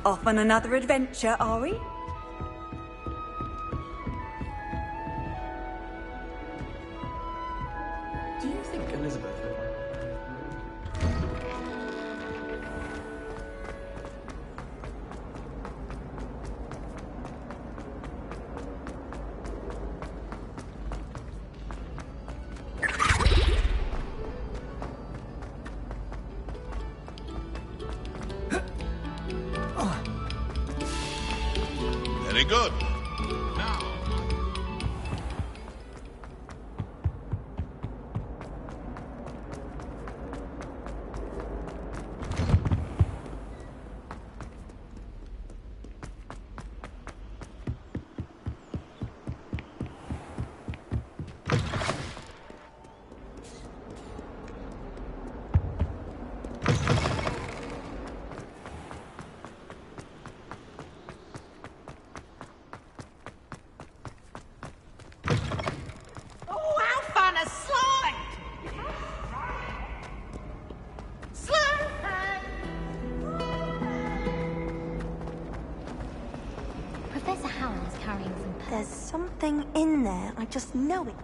Off on another adventure, are we? Do you think Elizabeth would... Very good. Now. There's something in there. I just know it.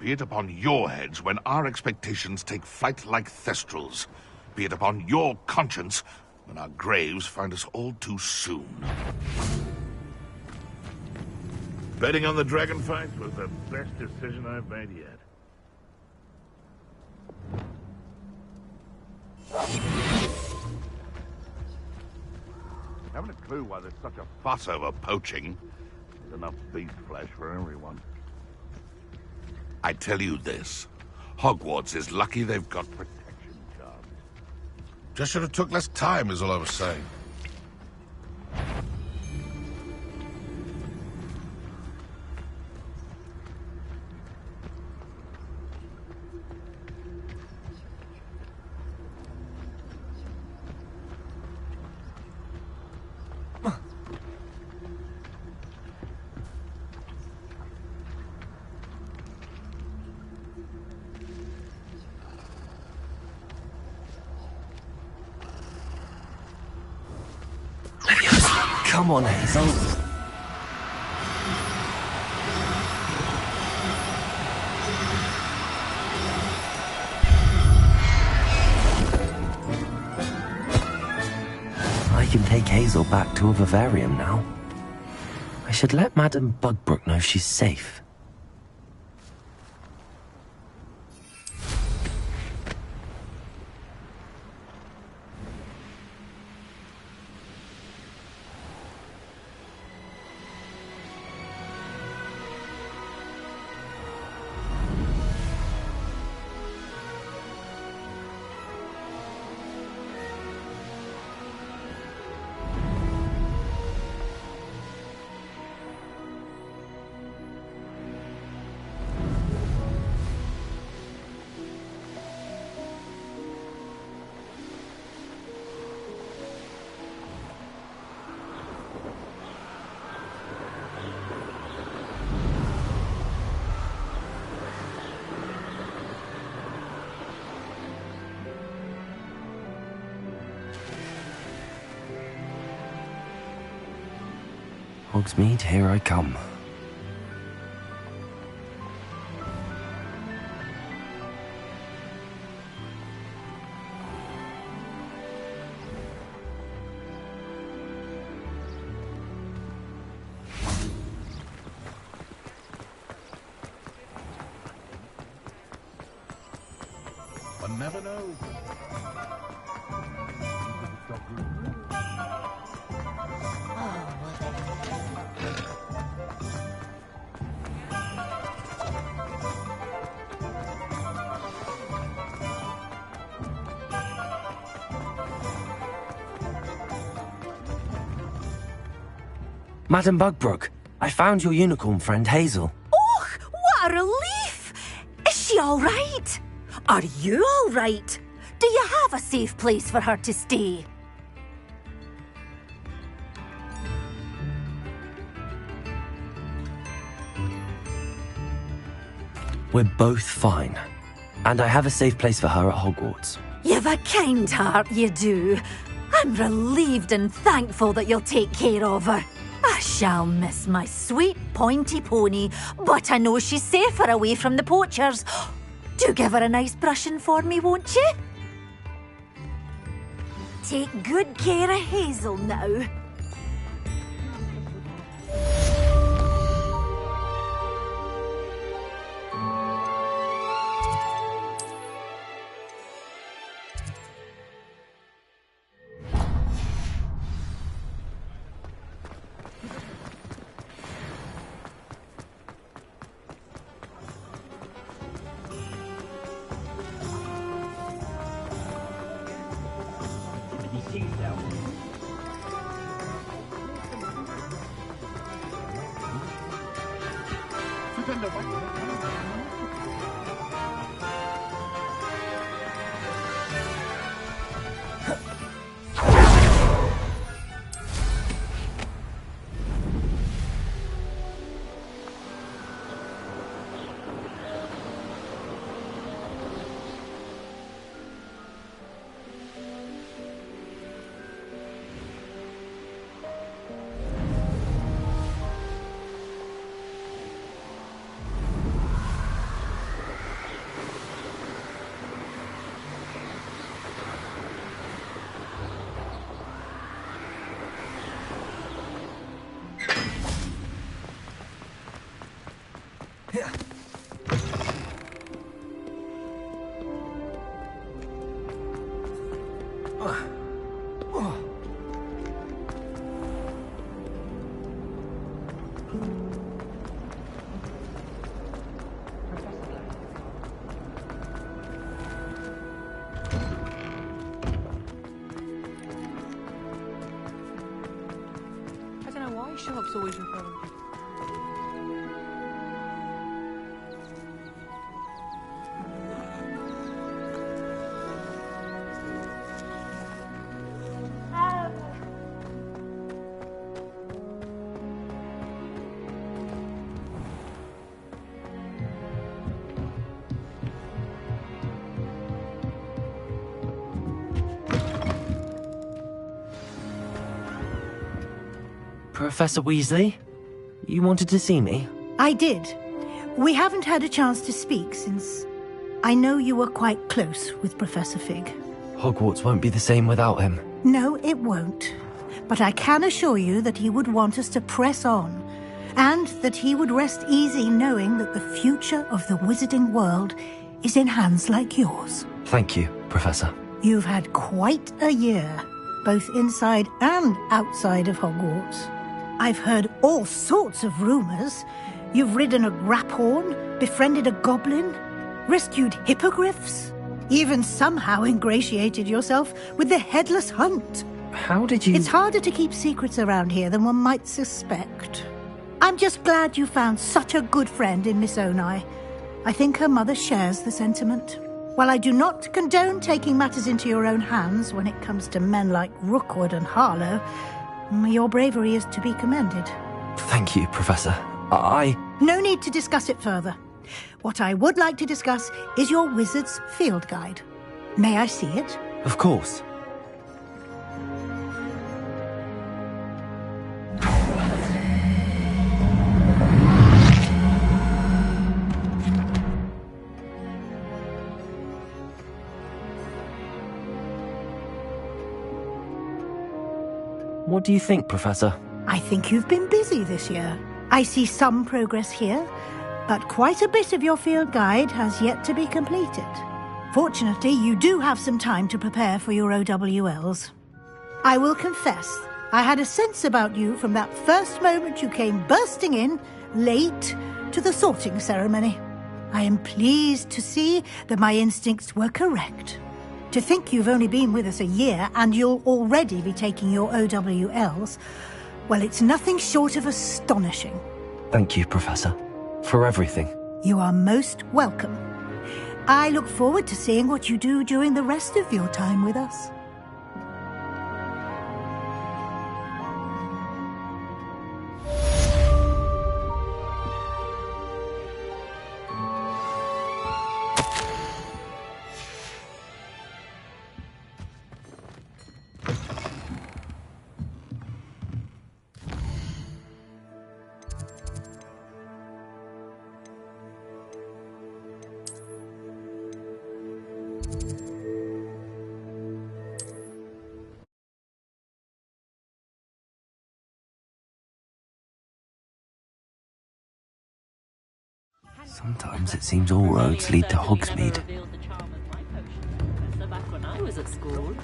Be it upon your heads when our expectations take flight like thestrals. Be it upon your conscience when our graves find us all too soon. Betting on the dragon fight was the best decision I've made yet. Haven't a clue why there's such a fuss over poaching. There's enough beast flesh for everyone. I tell you this. Hogwarts is lucky they've got protection charms. Just should have took less time, is all I was saying. Come on, Hazel. I can take Hazel back to a vivarium now. I should let Madame Bugbrook know she's safe. Hogsmeade, here I come. One never knows. Madame Bugbrook, I found your unicorn friend Hazel. Oh, what a relief! Is she all right? Are you all right? Do you have a safe place for her to stay? We're both fine. And I have a safe place for her at Hogwarts. You've a kind heart, you do. I'm relieved and thankful that you'll take care of her. I shall miss my sweet pointy pony, but I know she's safer away from the poachers. Do give her a nice brushing for me, won't you? Take good care of Hazel now. many shops always referring to? Professor Weasley? You wanted to see me? I did. We haven't had a chance to speak since I know you were quite close with Professor Fig. Hogwarts won't be the same without him. No, it won't. But I can assure you that he would want us to press on, and that he would rest easy knowing that the future of the wizarding world is in hands like yours. Thank you, Professor. You've had quite a year, both inside and outside of Hogwarts. I've heard all sorts of rumors. You've ridden a graphorn, befriended a goblin, rescued hippogriffs, even somehow ingratiated yourself with the Headless Hunt. How did you... It's harder to keep secrets around here than one might suspect. I'm just glad you found such a good friend in Miss Onai. I think her mother shares the sentiment. While I do not condone taking matters into your own hands when it comes to men like Rookwood and Harlow, your bravery is to be commended. Thank you, Professor. No need to discuss it further. What I would like to discuss is your wizard's field guide. May I see it? Of course. What do you think, Professor? I think you've been busy this year. I see some progress here, but quite a bit of your field guide has yet to be completed. Fortunately, you do have some time to prepare for your OWLs. I will confess, I had a sense about you from that first moment you came bursting in, late, to the sorting ceremony. I am pleased to see that my instincts were correct. To think you've only been with us a year and you'll already be taking your OWLs, well, it's nothing short of astonishing. Thank you, Professor, for everything. You are most welcome. I look forward to seeing what you do during the rest of your time with us. Sometimes it seems all roads lead to Hogsmeade. So back when I was at school.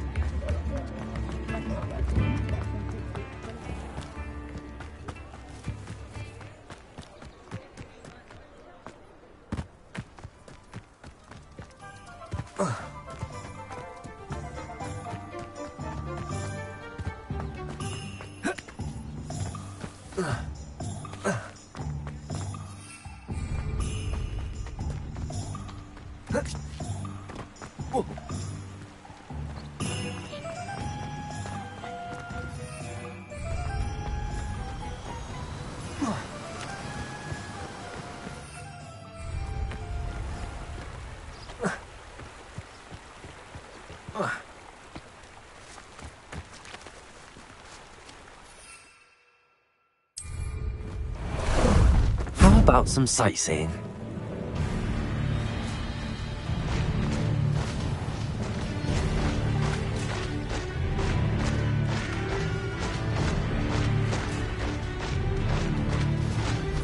How about some sightseeing?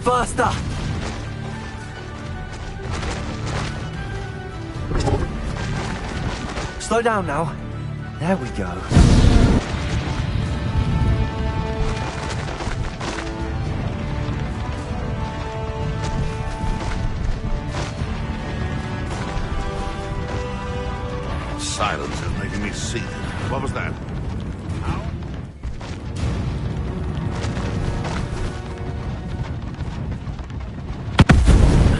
Faster! Slow down now. There we go. Silence is making me seasick. What was that?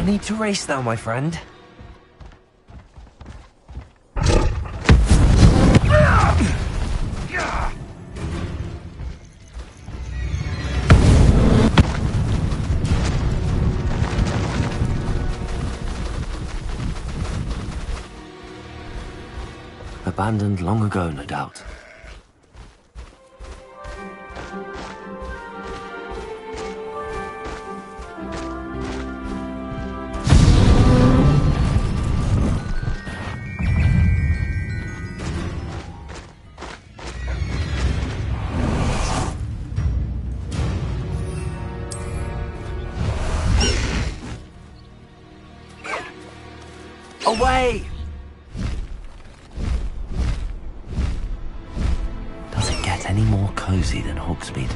need to race now, my friend. Abandoned long ago, no doubt. Away! Does it get any more cozy than Hogsmeade?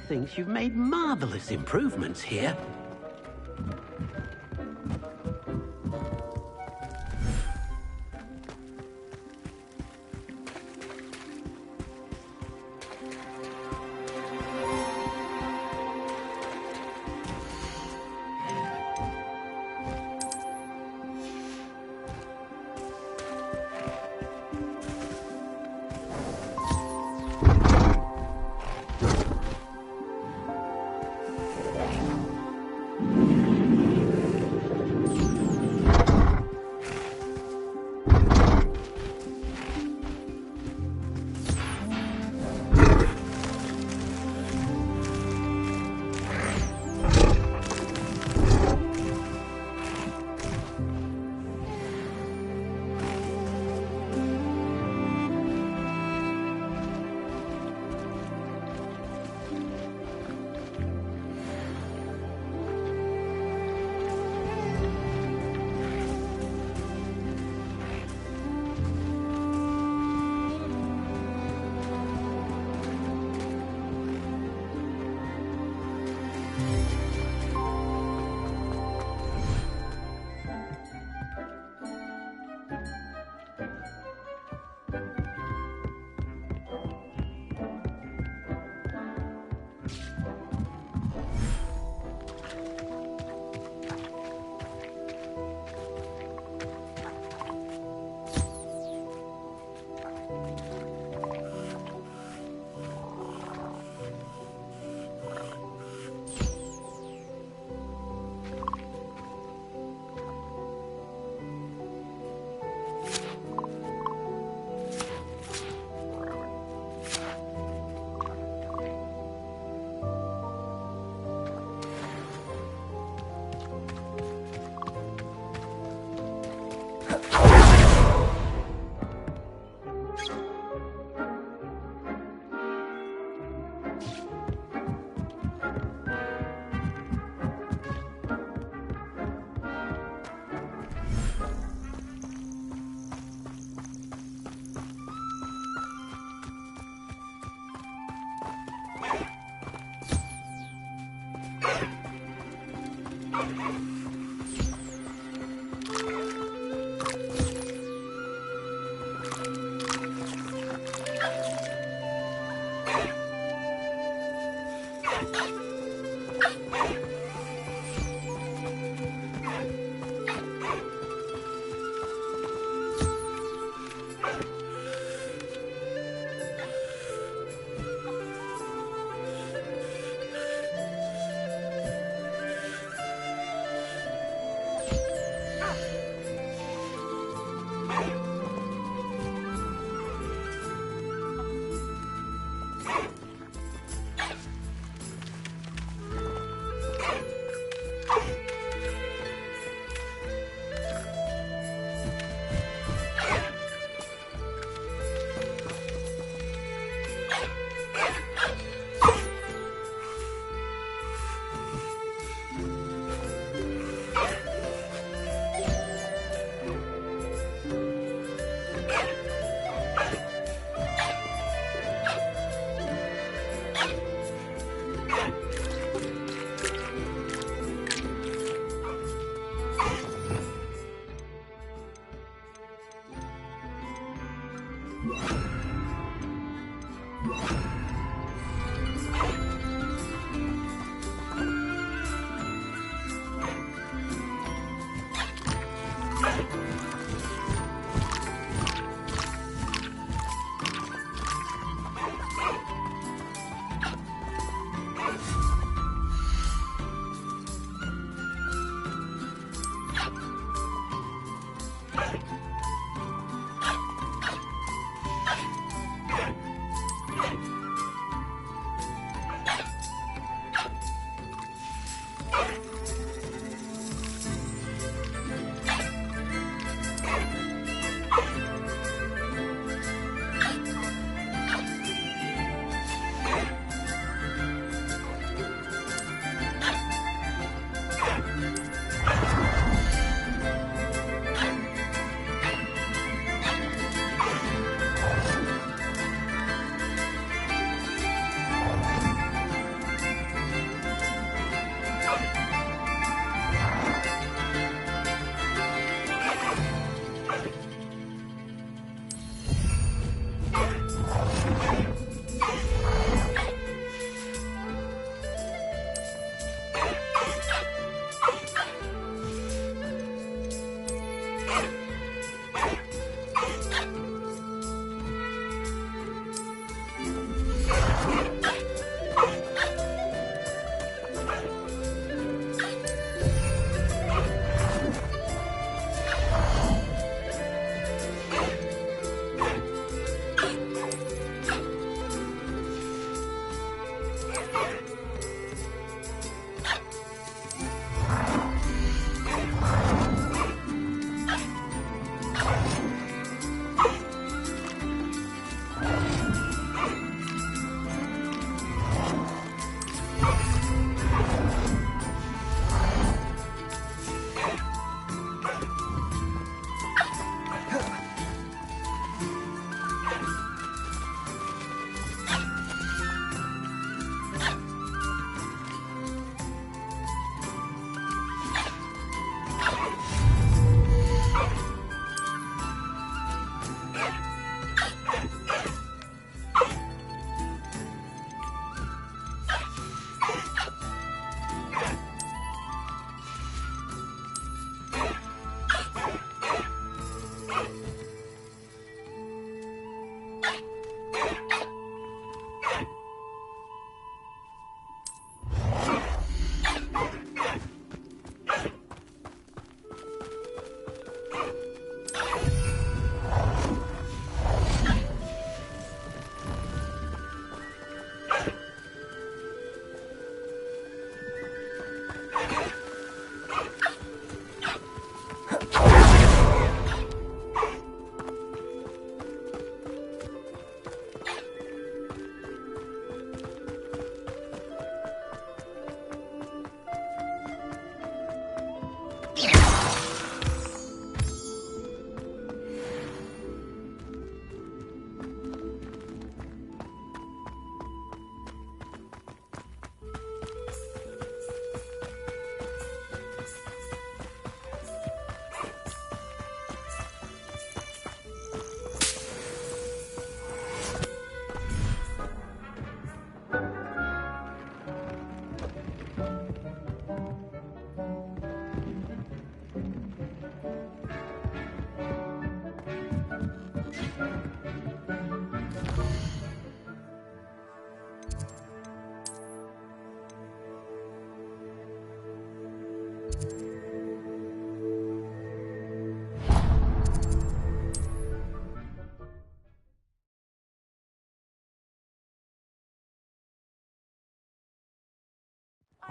thinks you've made marvelous improvements here.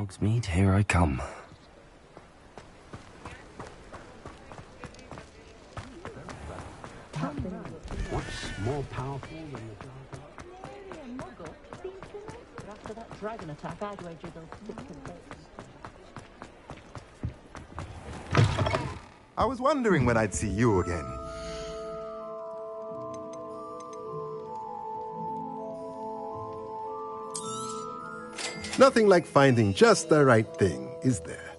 Hogsmeade, here I come. What's more powerful than the After that dragon attack, I'd wager they'll stick to both. I was wondering when I'd see you again. Nothing like finding just the right thing, is there?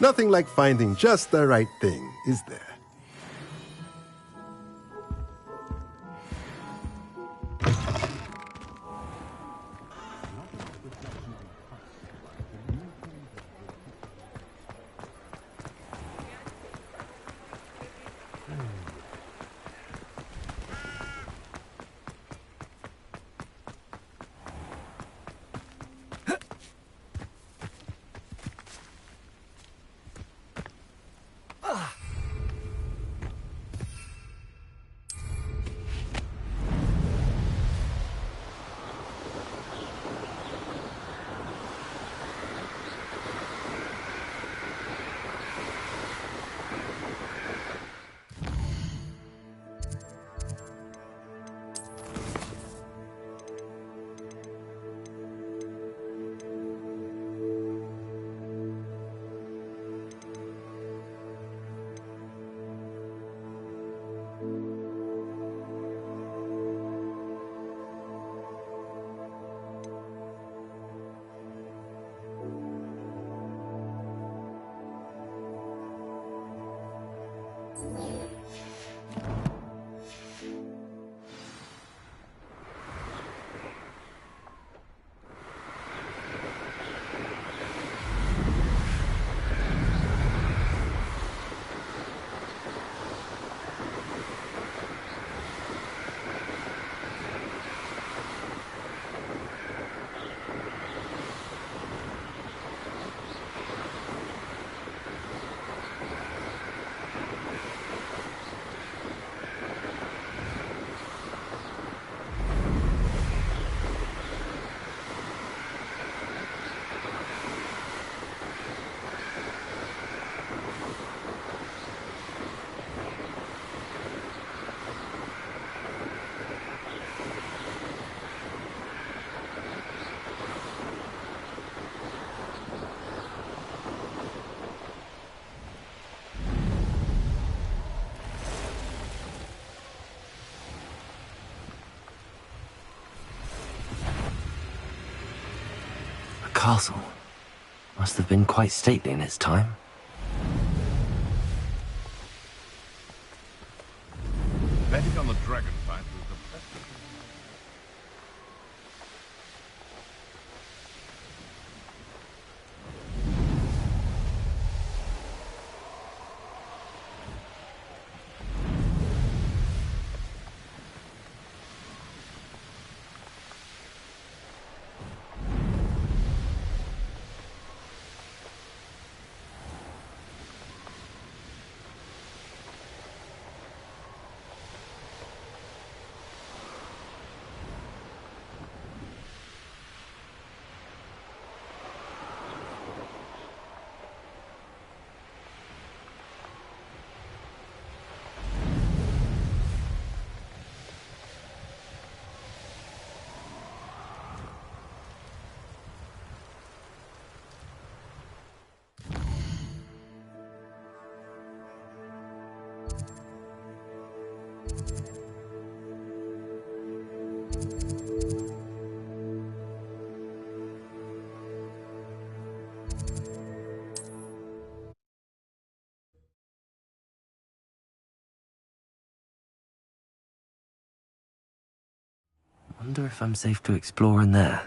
Nothing like finding just the right thing, is there? castle. Must have been quite stately in its time. Betting on the dragon fight was the best. Wonder if I'm safe to explore in there.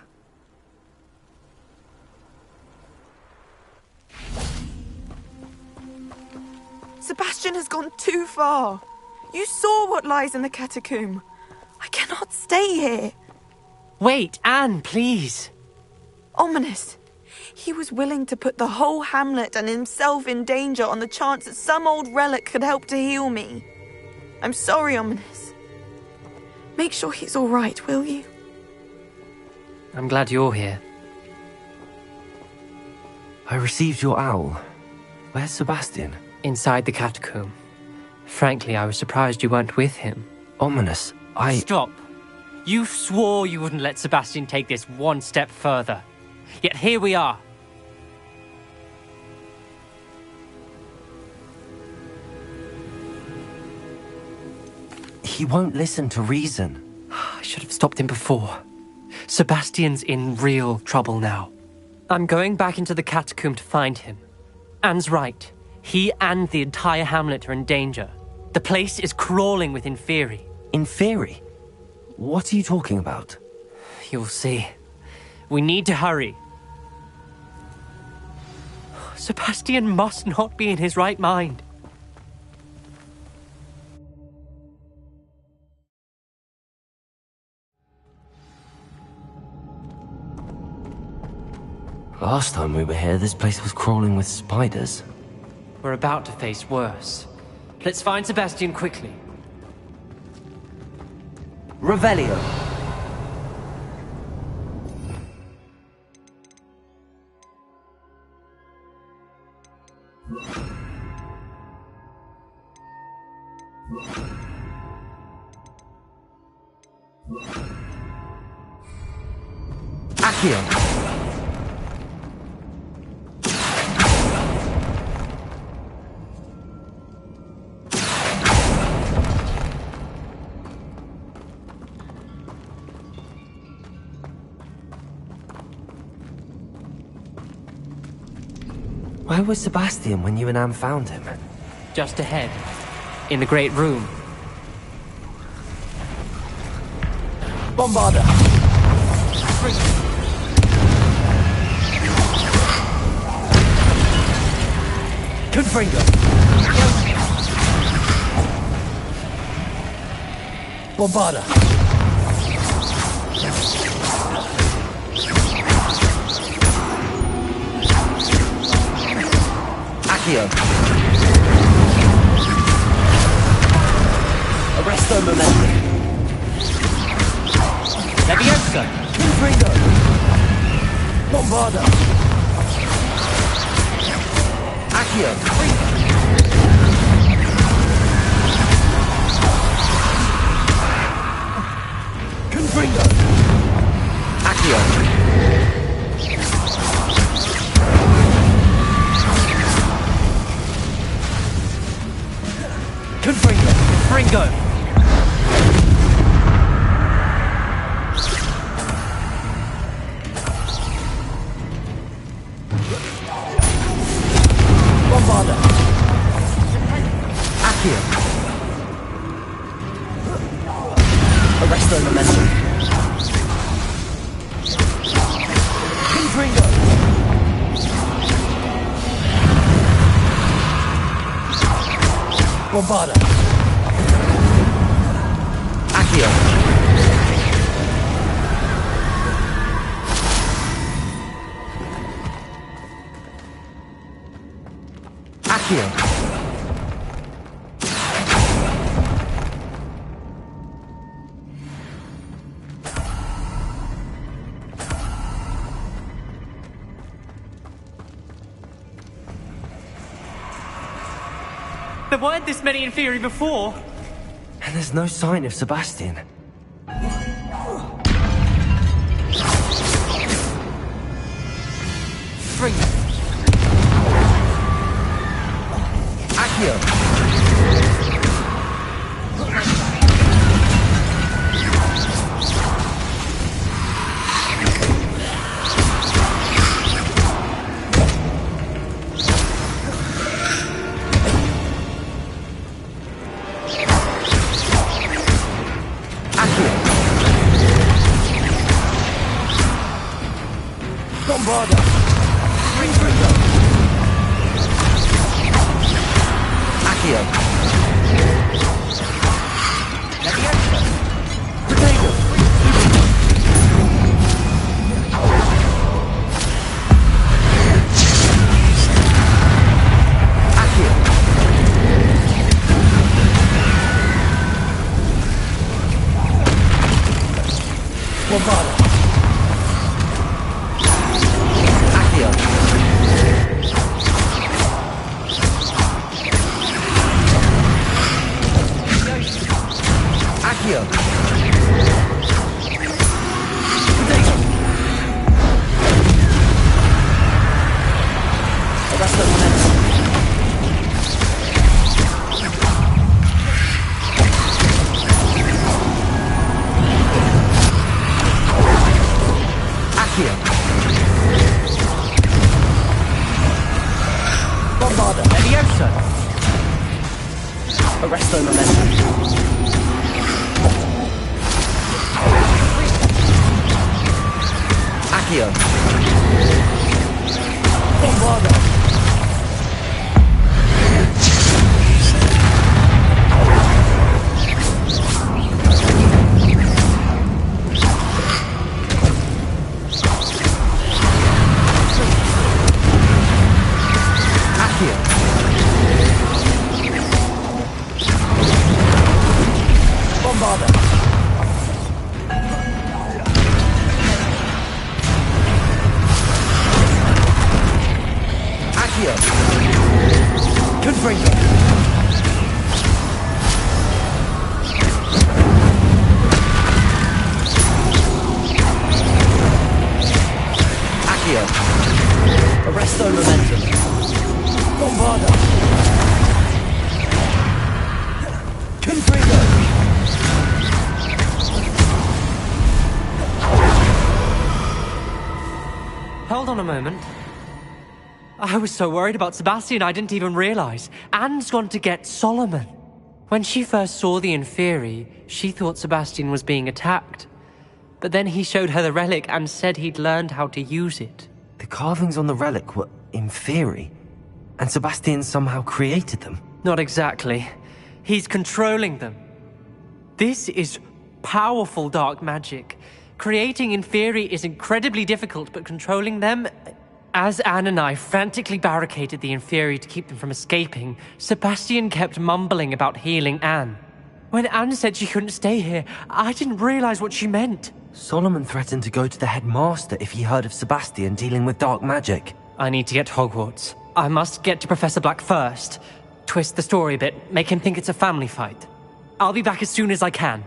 Sebastian has gone too far. You saw what lies in the catacomb. I cannot stay here. Wait, Anne, please. Ominous. He was willing to put the whole hamlet and himself in danger on the chance that some old relic could help to heal me. I'm sorry, Ominous. Make sure he's all right, will you? I'm glad you're here. I received your owl. Where's Sebastian? Inside the catacomb. Frankly, I was surprised you weren't with him. Ominous, Stop. You swore you wouldn't let Sebastian take this one step further. Yet here we are. He won't listen to reason. I should have stopped him before. Sebastian's in real trouble now. I'm going back into the catacomb to find him. Anne's right. He and the entire hamlet are in danger. The place is crawling with Inferi. Inferi? What are you talking about? You'll see. We need to hurry. Sebastian must not be in his right mind. Last time we were here, this place was crawling with spiders. We're about to face worse. Let's find Sebastian quickly. Revelio. Accio. Where was Sebastian when you and Anne found him? Just ahead, in the great room. Bombarda! Confringo! Bombarda! Accio! Arresto Momentum! Leviosa! Confringo! Bombarda! Accio! Confringo! Accio! Confringo! Fringo! Gryffindor! Bombarda! Accio! Accio! There weren't this many Inferi before. And there's no sign of Sebastian. Spring. Accio. Bombarda! Gryffindor! Accio! Leviosa! Potato! Accio! Bombarda! Accio! That's the momentum. Accio! Bombarda! Leviosa! Arresto momentum. Accio! Bombarda! Accio! Bombarda! Accio! Confringo! Accio! Arresto momentum! Bombarda! Confringo! Hold on a moment. I was so worried about Sebastian I didn't even realize. Anne's gone to get Solomon. When she first saw the Inferi, she thought Sebastian was being attacked. But then he showed her the relic and said he'd learned how to use it. The carvings on the relic were Inferi, and Sebastian somehow created them. Not exactly. He's controlling them. This is powerful dark magic. Creating Inferi is incredibly difficult, but controlling them... As Anne and I frantically barricaded the Inferi to keep them from escaping, Sebastian kept mumbling about healing Anne. When Anne said she couldn't stay here, I didn't realize what she meant. Solomon threatened to go to the headmaster if he heard of Sebastian dealing with dark magic. I need to get to Hogwarts. I must get to Professor Black first. Twist the story a bit, make him think it's a family fight. I'll be back as soon as I can.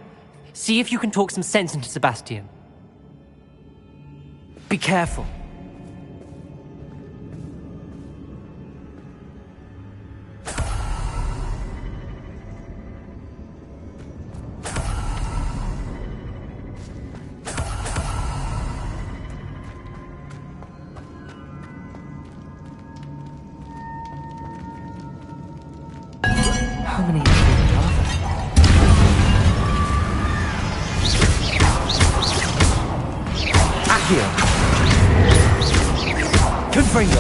See if you can talk some sense into Sebastian. Be careful. How many are there? Accio. Confringo.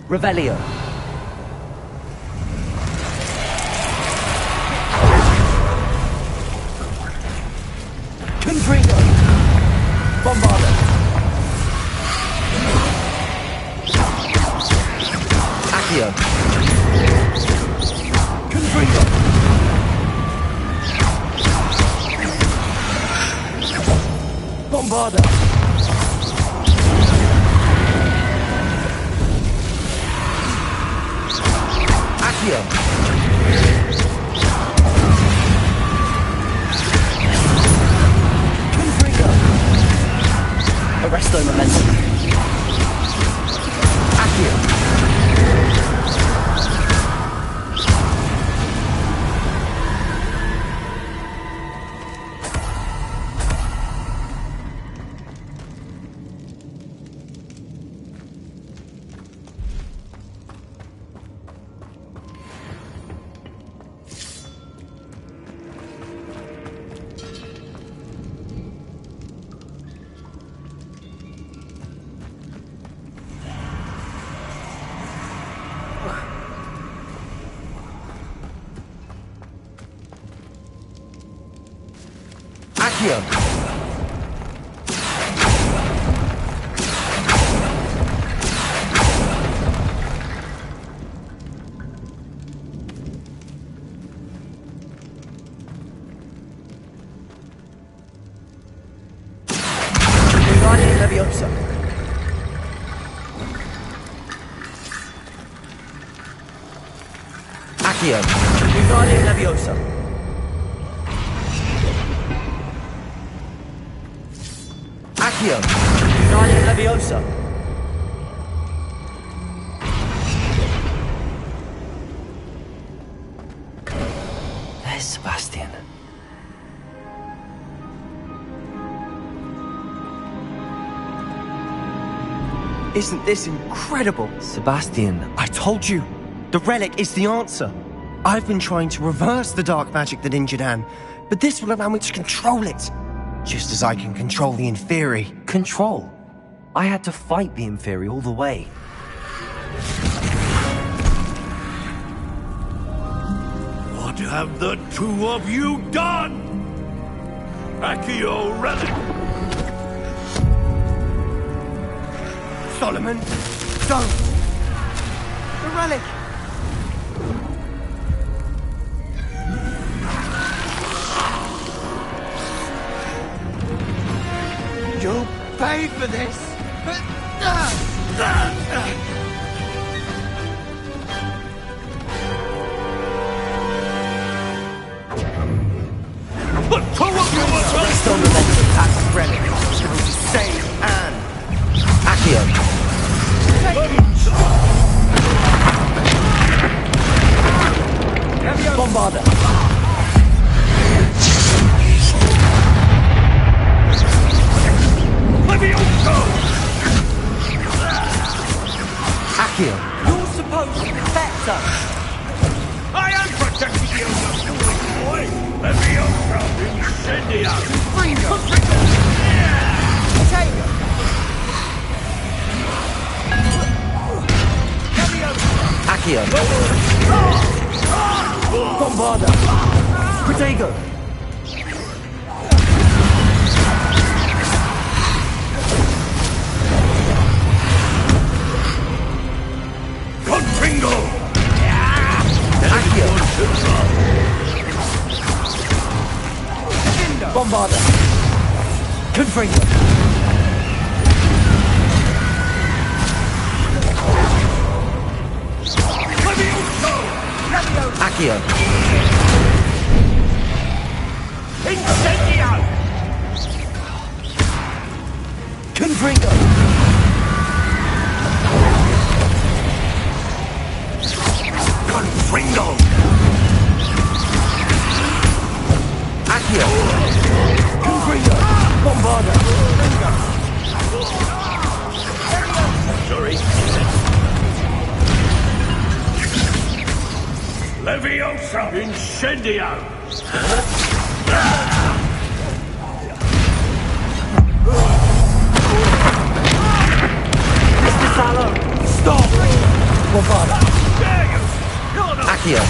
Revelio. Confringo. Bombardo. Accio. Confringo. Bombardo. Accio. Confringo. Arresto momentum. Accio. Accio. Wingardium Leviosa. Accio. Wingardium Leviosa. Accio. Wingardium Leviosa. There's Sebastian. Isn't this incredible? Sebastian, I told you, the relic is the answer. I've been trying to reverse the dark magic that injured Anne, but this will allow me to control it. Just as I can control the Inferi. Control? I had to fight the Inferi all the way. What have the two of you done? Accio relic! Solomon, don't! The relic! You'll pay for this! The two of you were Rest on the momentum, that's relic. Going to save Anne. Accio. Bombarda. Accio. You're supposed to protect us. I am protecting you, you foolish boy! Leviosa incendio! Fringo. Taylor. Accio. Bombarda. Protego. Confringo! Accio. Bombarda. Confringo. Accio. Incendio! Confringo. Confringo! Accio. Confringo. Bombarda. Sorry. Leviosa! Incendio! Mr. Sallow! Stop! Bombarda! Accio!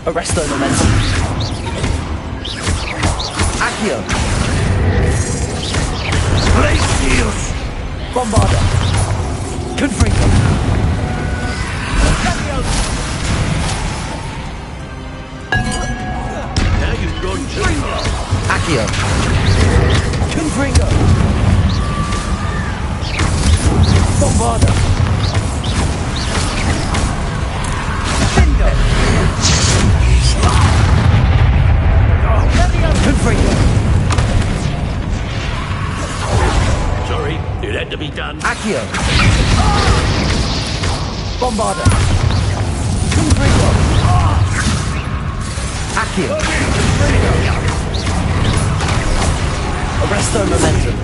Arresto momentum. Accio! Glacius! Bombarda! Confringo! Now you've gone too far. Accio! Confringo! Bombarda! Bingo! Confringo! Sorry, it had to be done. Accio! Bombarda! Confringo! Accio! Arresto momentum.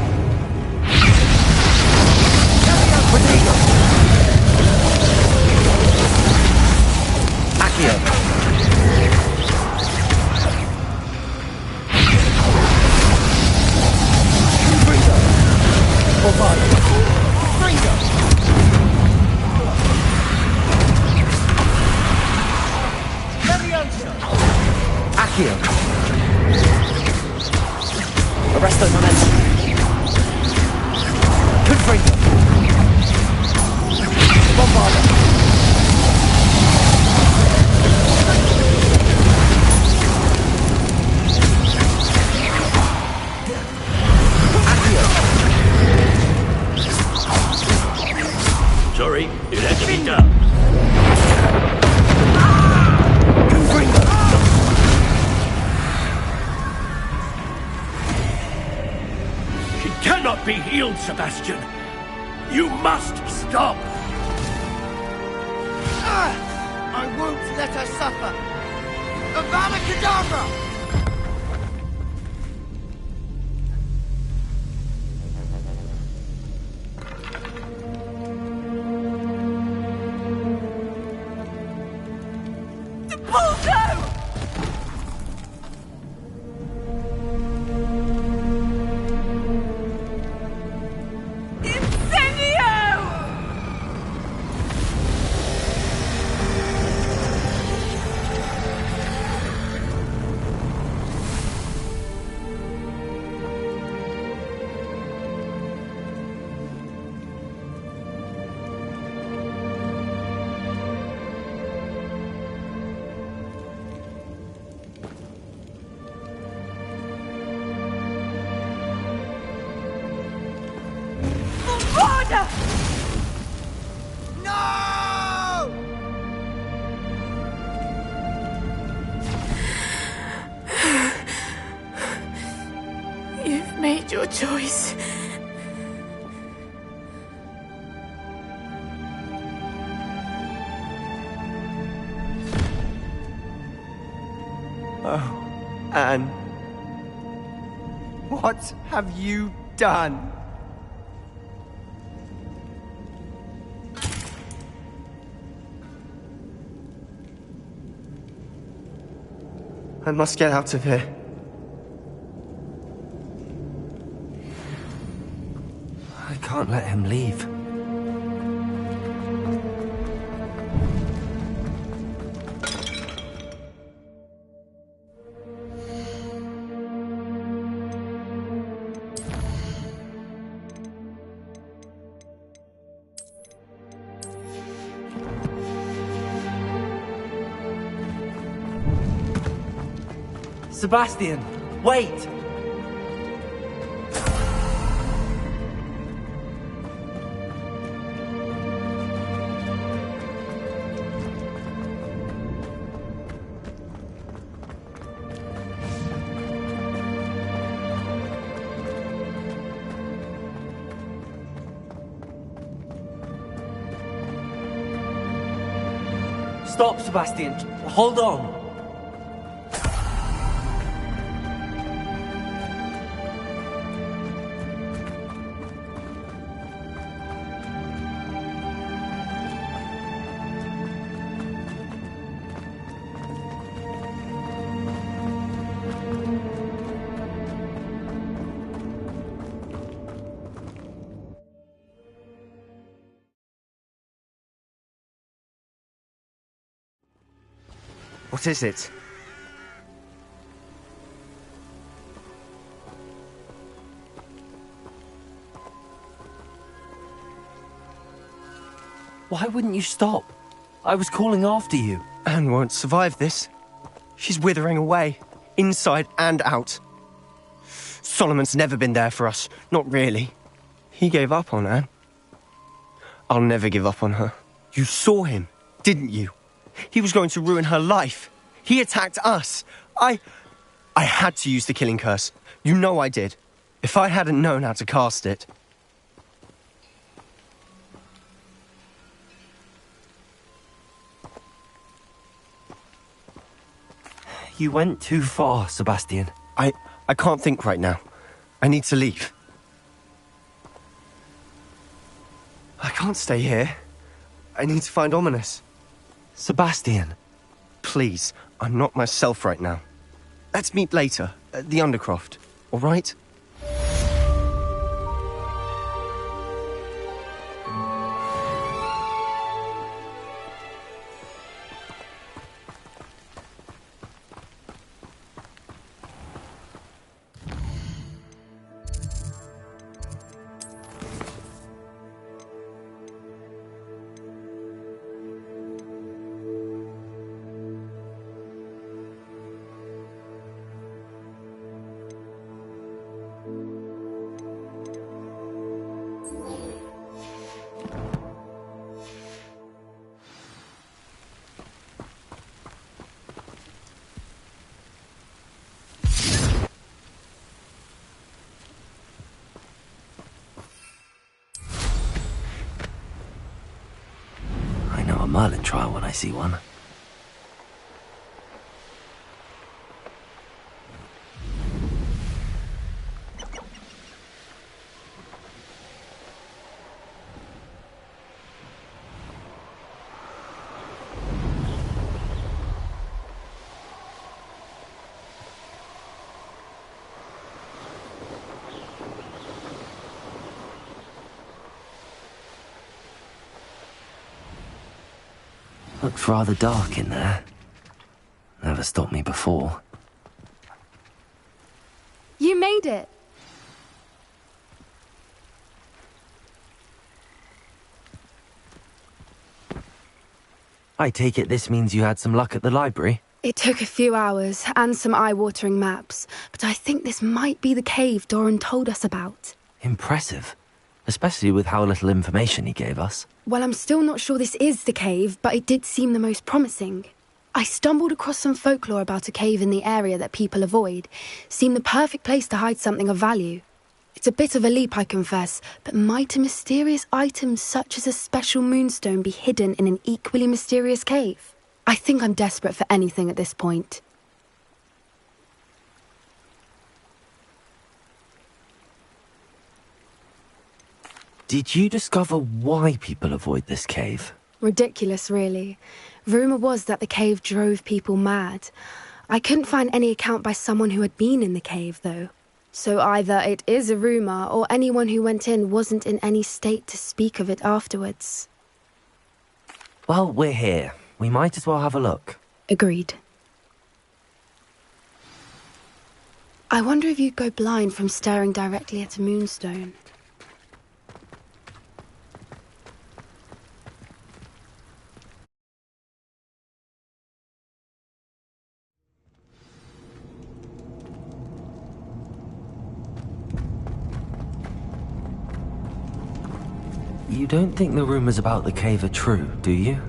Prodigo! Accio! Confringo! Bombarda! Confringo! Accio! Arresto momentum. Confringo! Bombarda! Sorry, it had to be done. Confringo! She cannot be healed, Sebastian. You must stop. I won't let her suffer. Avada Kedavra! You've made your choice. Oh, Anne. What have you done? I must get out of here. I can't let him leave. Sebastian, wait! Stop, Sebastian. Hold on. What is it? Why wouldn't you stop? I was calling after you. Anne won't survive this. She's withering away, inside and out. Solomon's never been there for us, not really. He gave up on Anne. I'll never give up on her. You saw him, didn't you? He was going to ruin her life. He attacked us. I had to use the killing curse. You know I did. If I hadn't known how to cast it... You went too far, Sebastian. I can't think right now. I need to leave. I can't stay here. I need to find Ominous. Sebastian. Please, I'm not myself right now. Let's meet later, at the Undercroft, all right? Merlin trial when I see one. Looked rather dark in there. Never stopped me before. You made it! I take it this means you had some luck at the library? It took a few hours and some eye-watering maps, but I think this might be the cave Doran told us about. Impressive. Especially with how little information he gave us. Well, I'm still not sure this is the cave, but it did seem the most promising. I stumbled across some folklore about a cave in the area that people avoid. Seemed the perfect place to hide something of value. It's a bit of a leap, I confess, but might a mysterious item such as a special moonstone be hidden in an equally mysterious cave? I think I'm desperate for anything at this point. Did you discover why people avoid this cave? Ridiculous, really. Rumour was that the cave drove people mad. I couldn't find any account by someone who had been in the cave, though. So either it is a rumour, or anyone who went in wasn't in any state to speak of it afterwards. Well, we're here. We might as well have a look. Agreed. I wonder if you'd go blind from staring directly at a moonstone. You don't think the rumours about the cave are true, do you?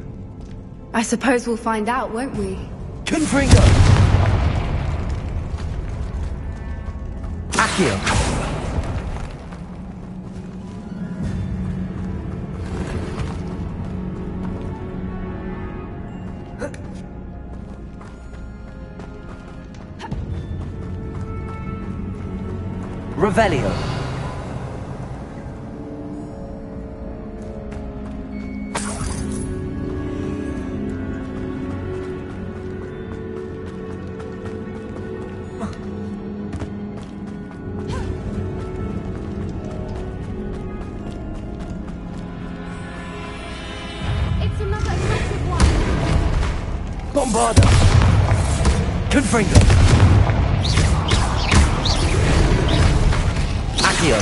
I suppose we'll find out, won't we? Confringo! Accio! Revelio! It's another massive one! Bombarda! Confringo. Accio.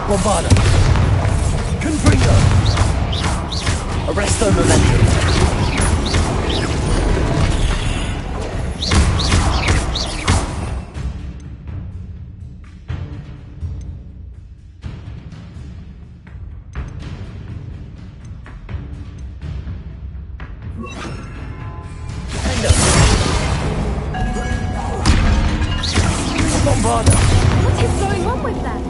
Bombarda. Confringo. Arresto momentum. Bombarda. What is going on with them?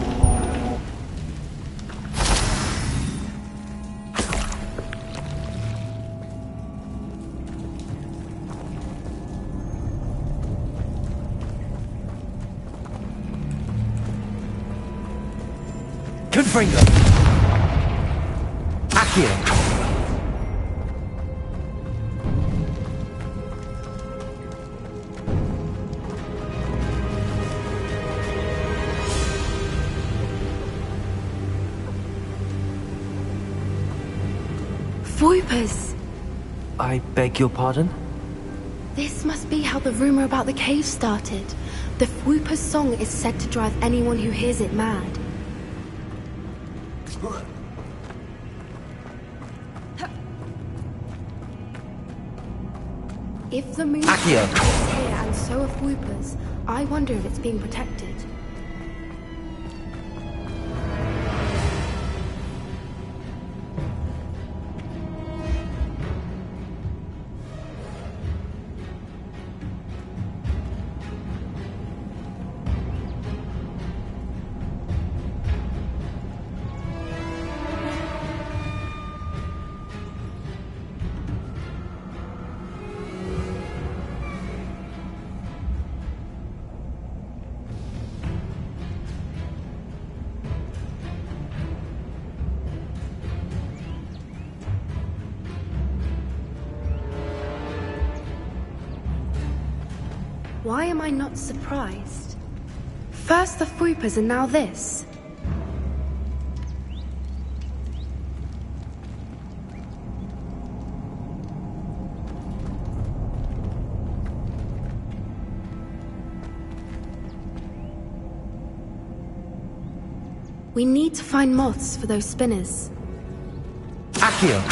Confringo. Accio. Voipers! I beg your pardon? This must be how the rumor about the cave started. The Whooper's song is said to drive anyone who hears it mad. If the moon is here and so are Whoopers, I wonder if it's being protected. Why am I not surprised? First the Whoopers and now this. We need to find moths for those spinners. Accio.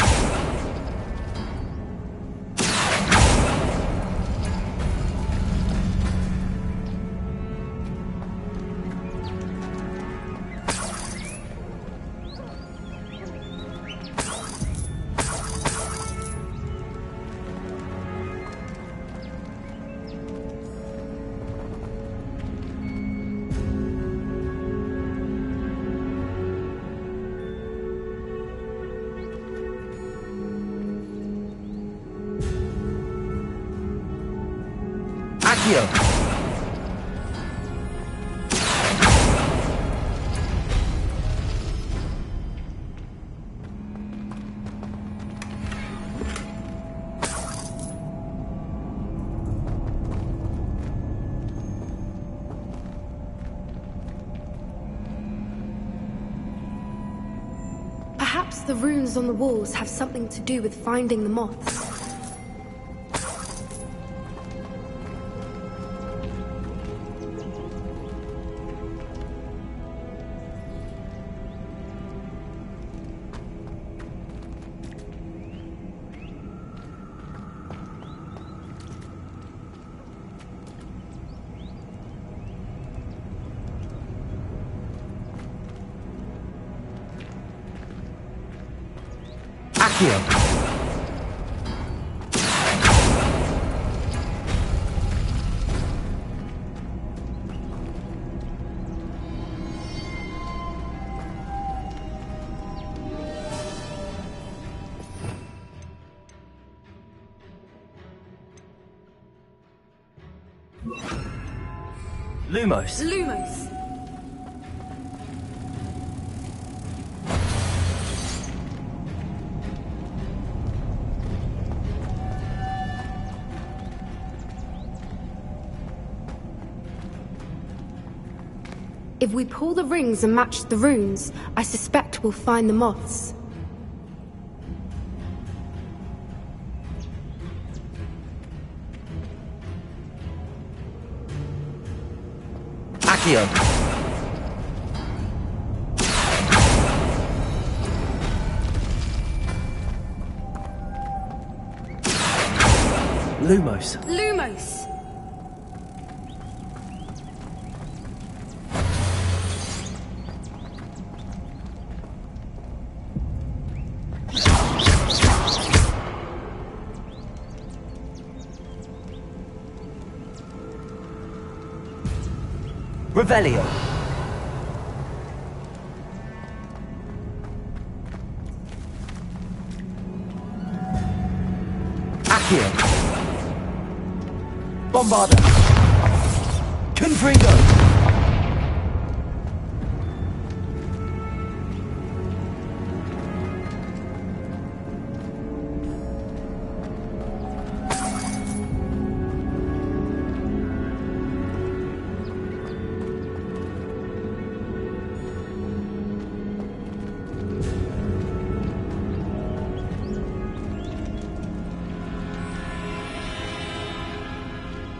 Accio. Perhaps the runes on the walls have something to do with finding the moths. Accio. Lumos. Lumos. If we pull the rings and match the runes, I suspect we'll find the moths. Accio. Lumos. Lumos! Revelio. Accio. Bombarda. Confringo.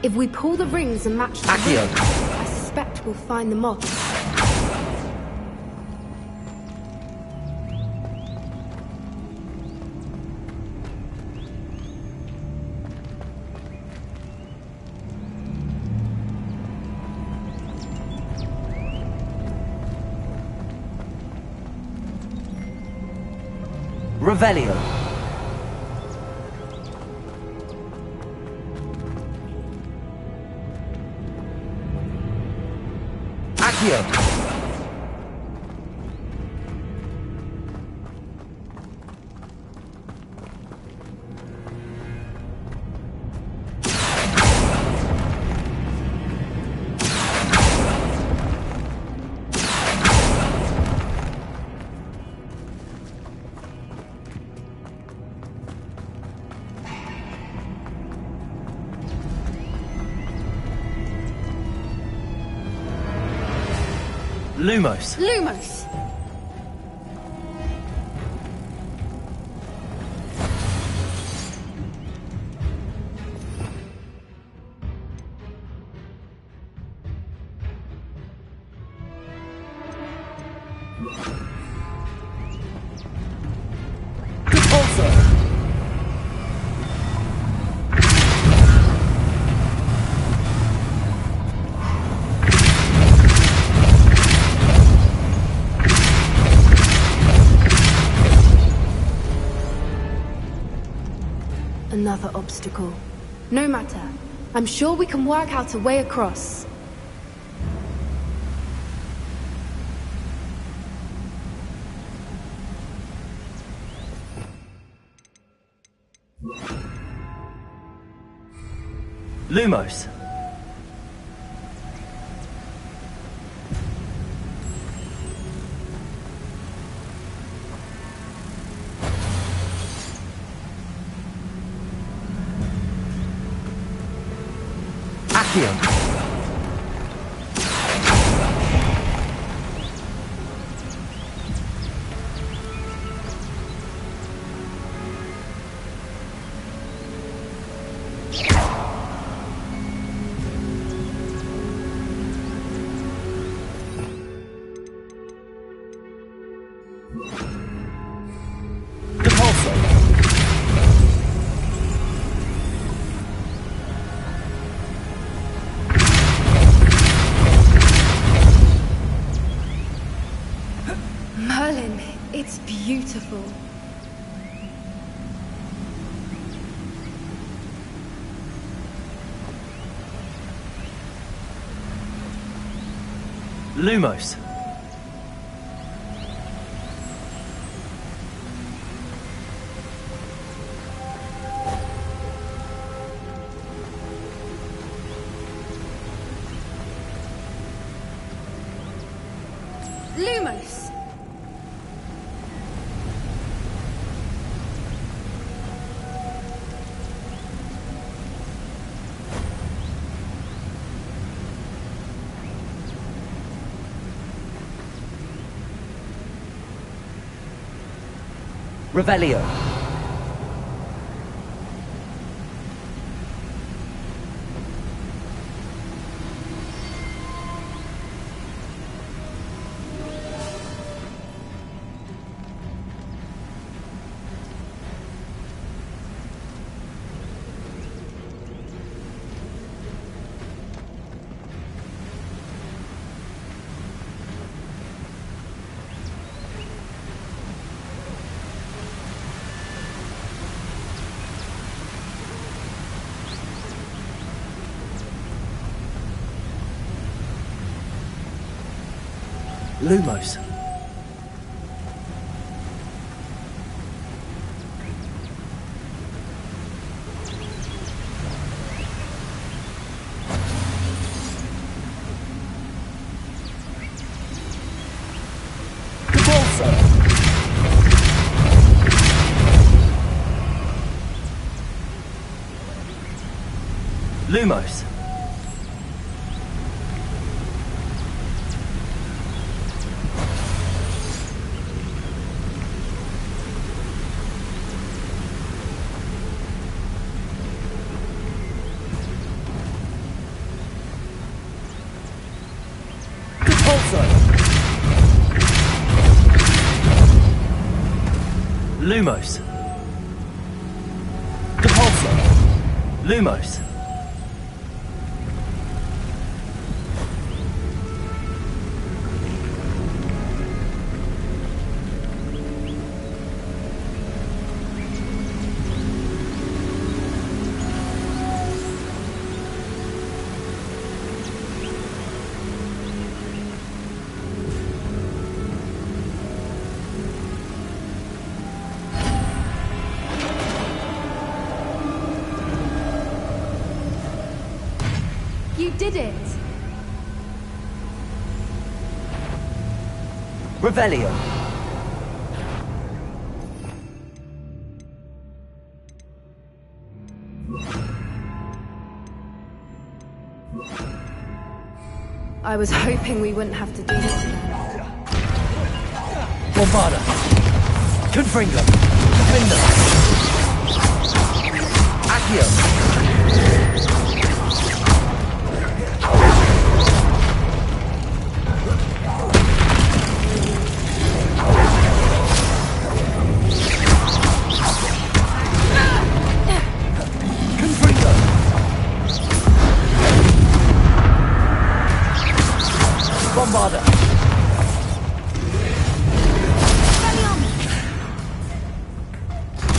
If we pull the rings and match the runes, I suspect we'll find the moths. Revelio. Accio. Lumos. Lumos! Another obstacle. No matter. I'm sure we can work out a way across. Lumos. Accio. Merlin, it's beautiful. Lumos. Lumos! Revelio. Lumos. Lumos. Lumos. Depulso. Lumos. You did it! Revelio. I was hoping we wouldn't have to do this again. Bombarda. Confringo. Gryffindor. Accio. Bombarda.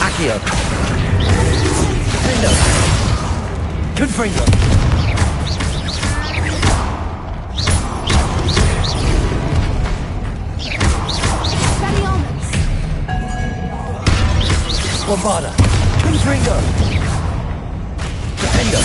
Accio. Gryffindor. Confringo. Bombarda. Confringo. Gryffindor.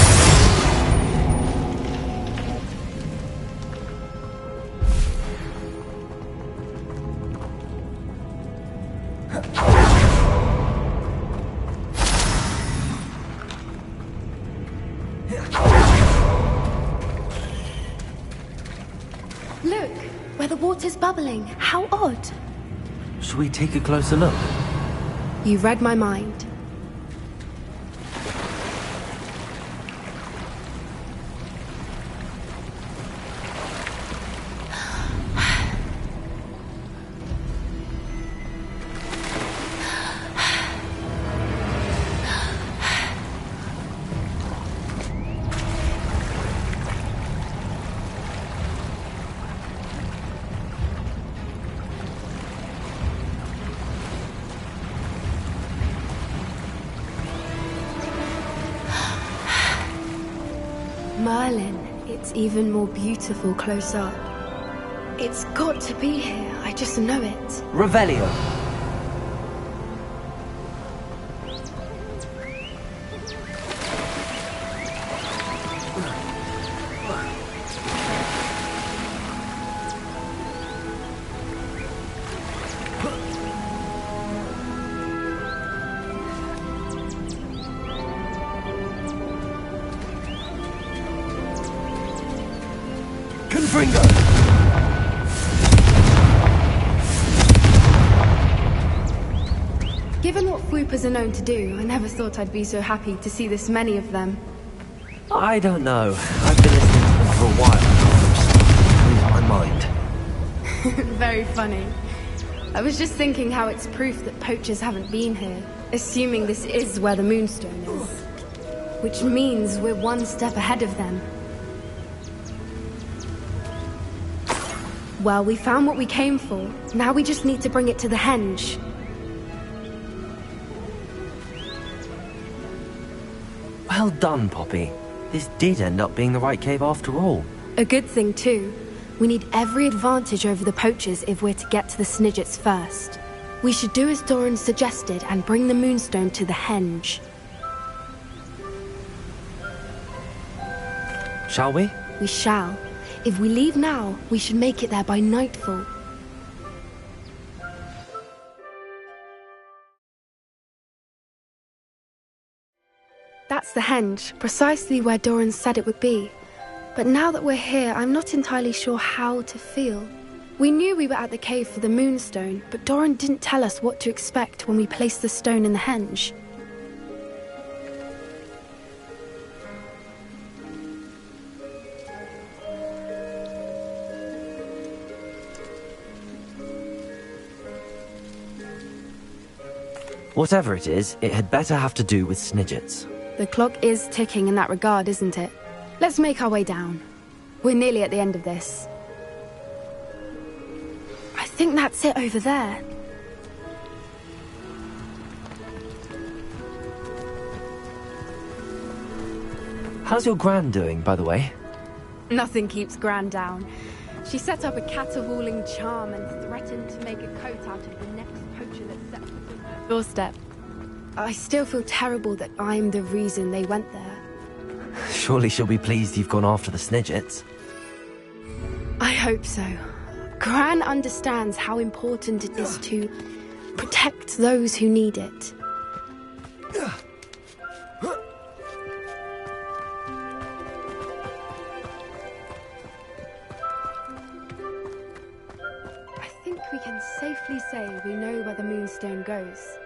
Look, where the water's bubbling. How odd. Should we take a closer look? You read my mind. Merlin, it's even more beautiful close up. It's got to be here, I just know it. Revelio. Confringo. Stormtroopers are known to do, I never thought I'd be so happy to see this many of them. I don't know. I've been listening to them for a while now. Losing my mind. Very funny. I was just thinking how it's proof that poachers haven't been here, assuming this is where the Moonstone is. Which means we're one step ahead of them. Well, we found what we came for. Now we just need to bring it to the henge. Well done, Poppy. This did end up being the right cave after all. A good thing, too. We need every advantage over the poachers if we're to get to the Snidgets first. We should do as Doran suggested and bring the Moonstone to the henge. Shall we? We shall. If we leave now, we should make it there by nightfall. That's the henge, precisely where Doran said it would be. But now that we're here, I'm not entirely sure how to feel. We knew we were at the cave for the Moonstone, but Doran didn't tell us what to expect when we placed the stone in the henge. Whatever it is, it had better have to do with Snidgets. The clock is ticking in that regard, isn't it? Let's make our way down. We're nearly at the end of this. I think that's it over there. How's your Gran doing, by the way? Nothing keeps Gran down. She set up a caterwauling charm and threatened to make a coat out of the next poacher that steps foot on her doorstep. I still feel terrible that I'm the reason they went there. Surely she'll be pleased you've gone after the Snidgets. I hope so. Gran understands how important it is to protect those who need it. I think we can safely say we know where the Moonstone goes.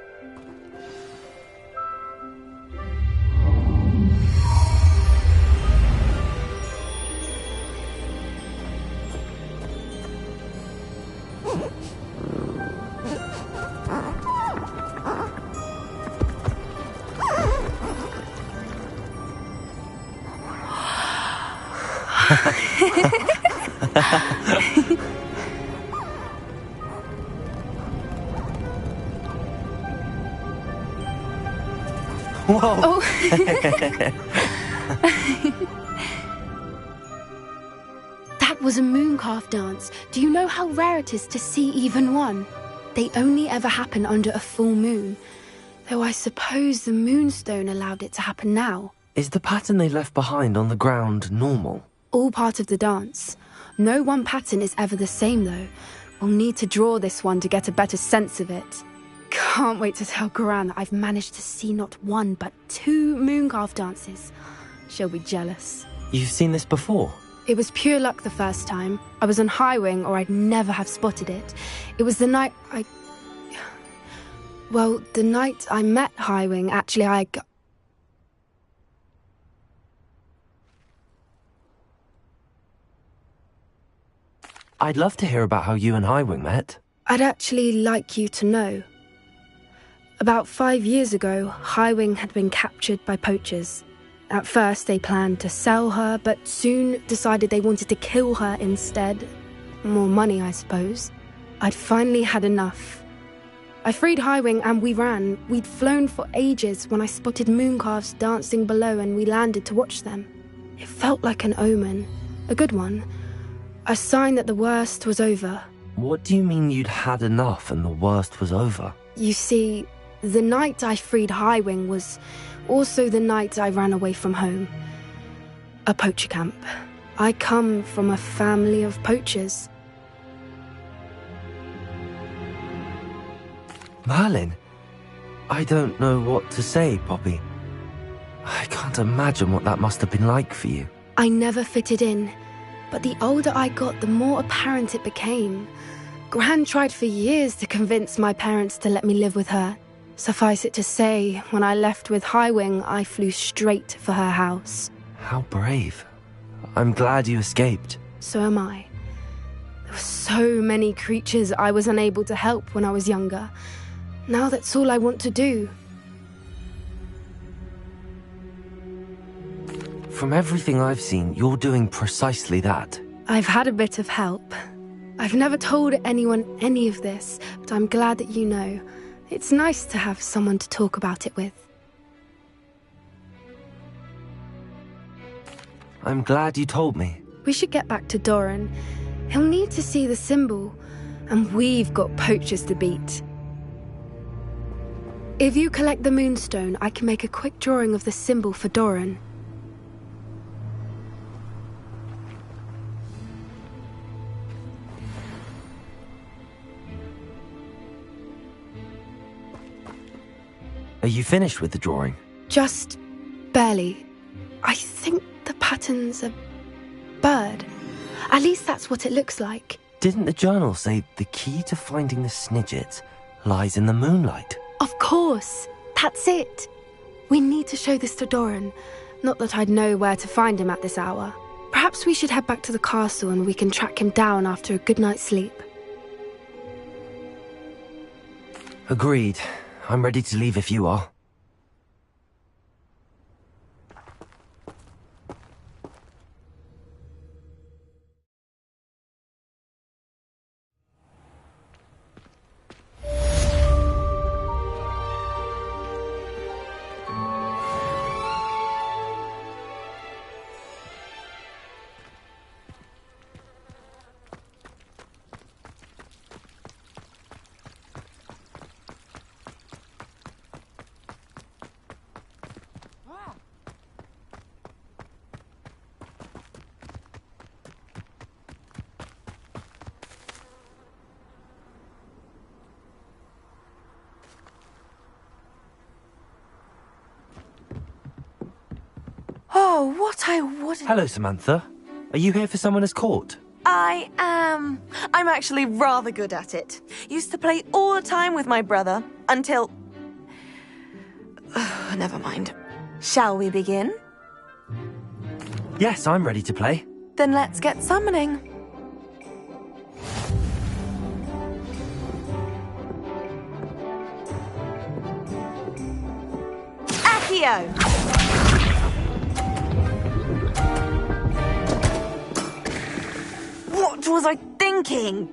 Whoa! Oh. That was a mooncalf dance. Do you know how rare it is to see even one? They only ever happen under a full moon. Though I suppose the Moonstone allowed it to happen now. Is the pattern they left behind on the ground normal? All part of the dance. No one pattern is ever the same, though. We'll need to draw this one to get a better sense of it. Can't wait to tell Gran that I've managed to see not one, but 2 mooncalf dances. She'll be jealous. You've seen this before? It was pure luck the first time. I was on Highwing, or I'd never have spotted it. It was the night Well, the night I met Highwing, actually, I'd love to hear about how you and Highwing met. I'd actually like you to know. About 5 years ago, Highwing had been captured by poachers. At first, they planned to sell her, but soon decided they wanted to kill her instead. More money, I suppose. I'd finally had enough. I freed Highwing and we ran. We'd flown for ages when I spotted mooncalves dancing below and we landed to watch them. It felt like an omen. A good one. A sign that the worst was over. What do you mean you'd had enough and the worst was over? You see, the night I freed Highwing was also the night I ran away from home. A poacher camp. I come from a family of poachers. Merlin? I don't know what to say, Poppy. I can't imagine what that must have been like for you. I never fitted in, but the older I got, the more apparent it became. Gran tried for years to convince my parents to let me live with her. Suffice it to say, when I left with Highwing, I flew straight for her house. How brave. I'm glad you escaped. So am I. There were so many creatures I was unable to help when I was younger. Now that's all I want to do. From everything I've seen, you're doing precisely that. I've had a bit of help. I've never told anyone any of this, but I'm glad that you know. It's nice to have someone to talk about it with. I'm glad you told me. We should get back to Doran. He'll need to see the symbol, and we've got poachers to beat. If you collect the moonstone, I can make a quick drawing of the symbol for Doran. Are you finished with the drawing? Just barely. I think the pattern's a bird. At least that's what it looks like. Didn't the journal say the key to finding the Snidget lies in the moonlight? Of course. That's it. We need to show this to Doran. Not that I'd know where to find him at this hour. Perhaps we should head back to the castle and we can track him down after a good night's sleep. Agreed. I'm ready to leave if you are. Oh, what I wouldn't... Hello, Samantha. Are you here for Summoner's Court? I am. I'm actually rather good at it. Used to play all the time with my brother, until... Never mind. Shall we begin? Yes, I'm ready to play. Then let's get summoning. Accio! What was I thinking?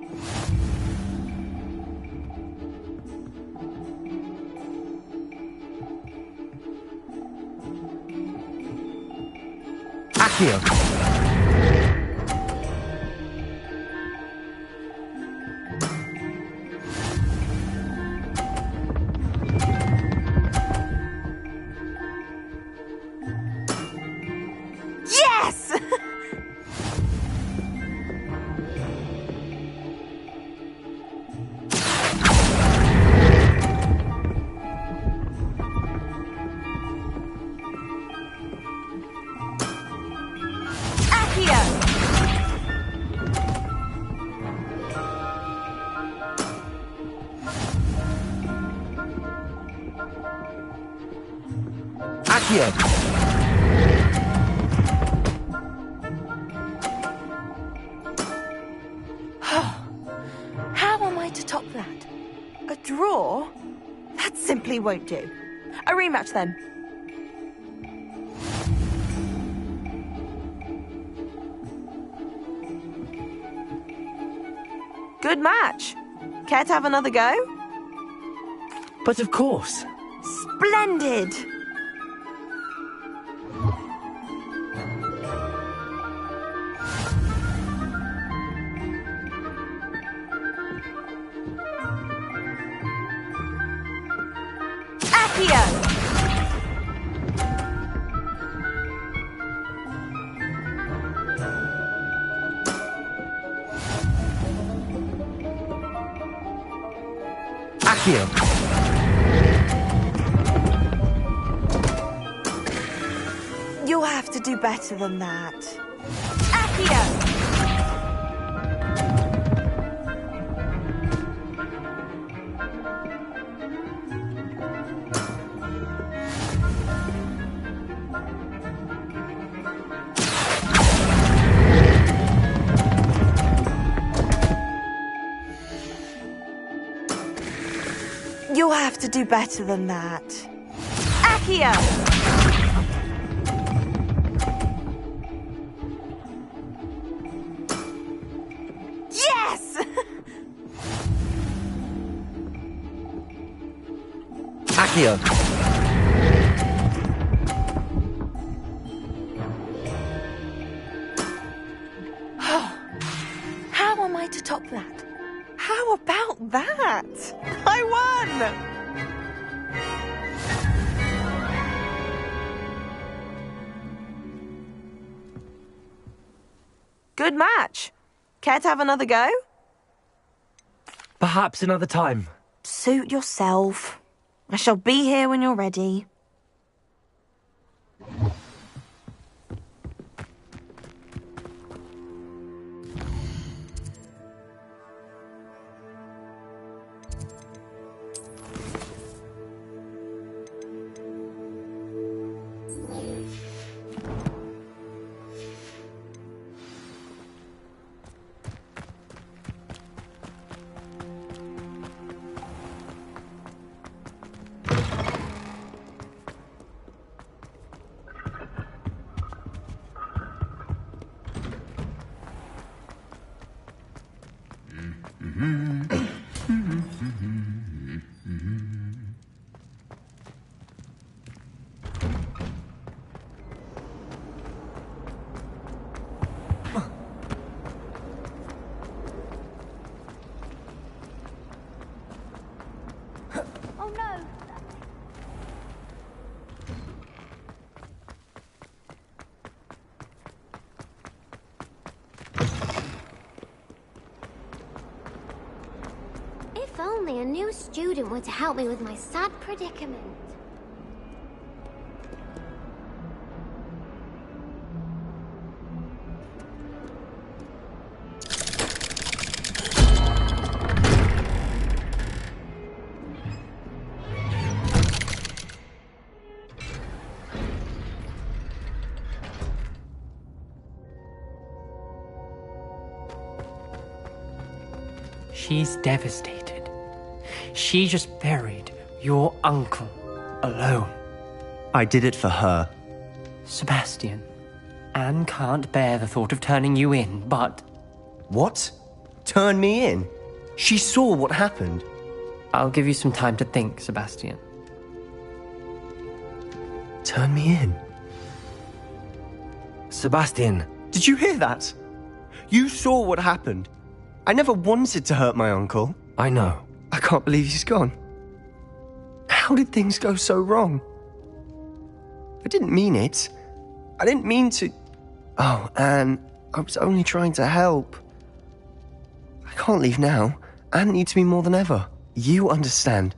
Accio! Yes! How am I to top that? A draw? That simply won't do. A rematch then. Good match. Care to have another go? But of course. Splendid! Accio! Accio! You'll have to do better than that. Accio! You'll have to do better than that. Accio! Yes! Accio! How am I to top that? How about that? I won! Good match. Care to have another go? Perhaps another time. Suit yourself. I shall be here when you're ready. If only a new student were to help me with my sad predicament. She's devastated. She just buried your uncle alone. I did it for her. Sebastian, Anne can't bear the thought of turning you in, but... What? Turn me in? She saw what happened. I'll give you some time to think, Sebastian. Turn me in? Sebastian. Did you hear that? You saw what happened. I never wanted to hurt my uncle. I know. I can't believe he's gone. How did things go so wrong? I didn't mean it. I didn't mean to... Oh, Anne, I was only trying to help. I can't leave now. Anne needs me more than ever. You understand.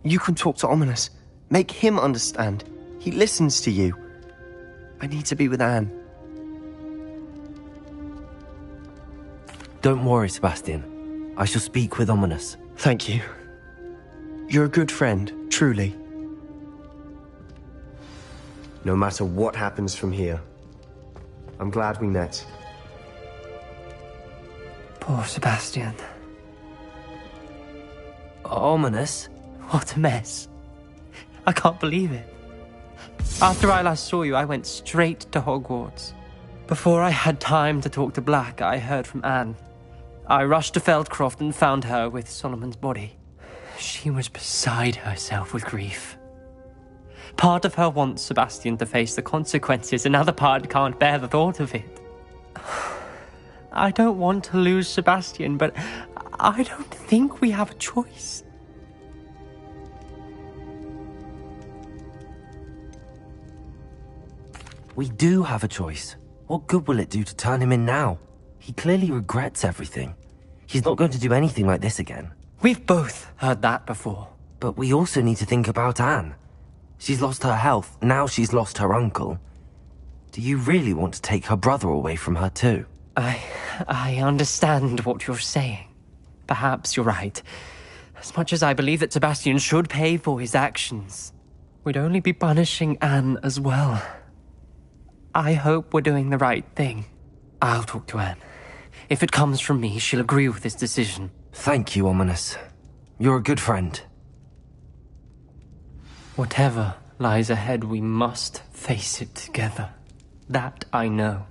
You can talk to Ominous. Make him understand. He listens to you. I need to be with Anne. Don't worry, Sebastian. I shall speak with Ominous. Thank you. You're a good friend, truly. No matter what happens from here, I'm glad we met. Poor Sebastian. Ominous? What a mess. I can't believe it. After I last saw you, I went straight to Hogwarts. Before I had time to talk to Black, I heard from Anne. I rushed to Feldcroft and found her with Solomon's body. She was beside herself with grief. Part of her wants Sebastian to face the consequences, another part can't bear the thought of it. I don't want to lose Sebastian, but I don't think we have a choice. We do have a choice. What good will it do to turn him in now? He clearly regrets everything. He's not going to do anything like this again. We've both heard that before. But we also need to think about Anne. She's lost her health, now she's lost her uncle. Do you really want to take her brother away from her too? I understand what you're saying. Perhaps you're right. As much as I believe that Sebastian should pay for his actions, we'd only be punishing Anne as well. I hope we're doing the right thing. I'll talk to Anne. If it comes from me, she'll agree with this decision. Thank you, Ominous. You're a good friend. Whatever lies ahead, we must face it together. That I know.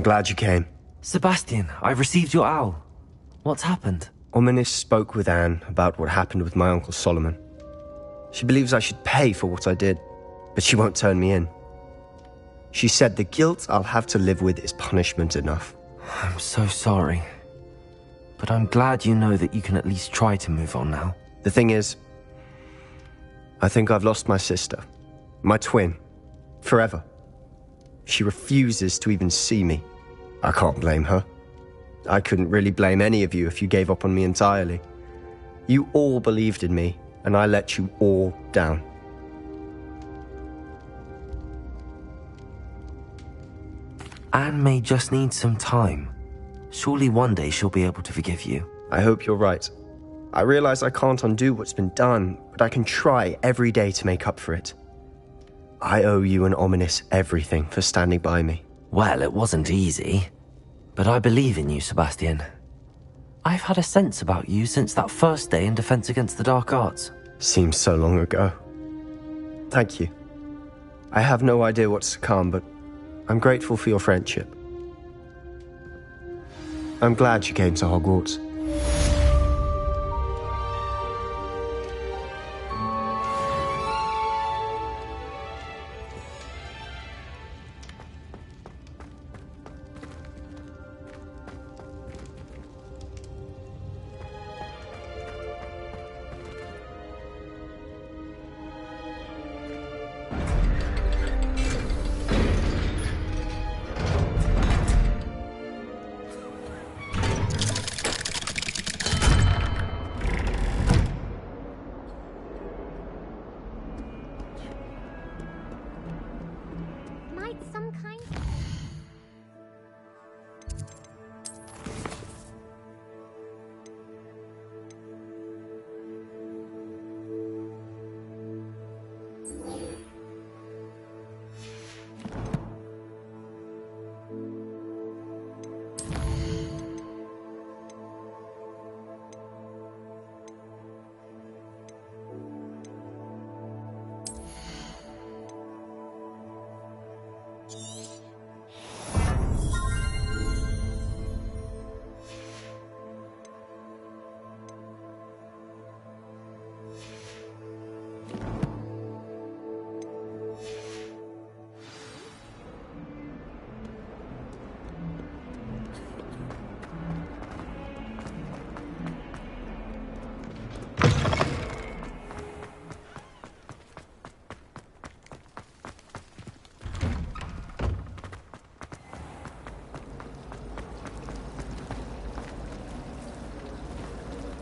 I'm glad you came. Sebastian, I've received your owl. What's happened? Ominis spoke with Anne about what happened with my Uncle Solomon. She believes I should pay for what I did, but she won't turn me in. She said the guilt I'll have to live with is punishment enough. I'm so sorry. But I'm glad you know that you can at least try to move on now. The thing is, I think I've lost my sister, my twin, forever. She refuses to even see me. I can't blame her. I couldn't really blame any of you if you gave up on me entirely. You all believed in me, and I let you all down. Anne may just need some time. Surely one day she'll be able to forgive you. I hope you're right. I realize I can't undo what's been done, but I can try every day to make up for it. I owe you and Ominis everything for standing by me. Well, it wasn't easy. But I believe in you, Sebastian. I've had a sense about you since that first day in Defense Against the Dark Arts. Seems so long ago. Thank you. I have no idea what's to come, but I'm grateful for your friendship. I'm glad you came to Hogwarts.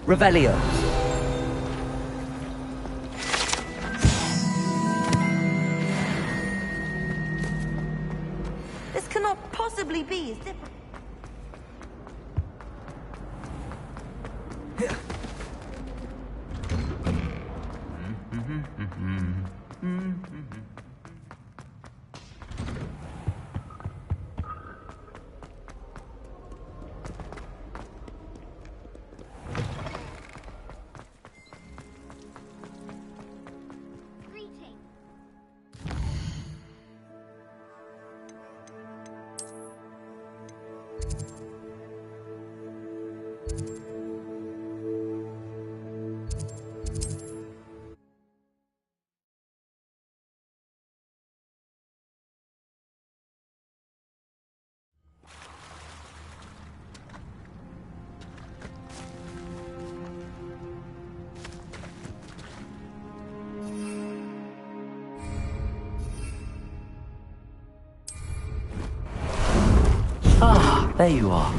Revelio. This cannot possibly be, is it? Ah, there you are.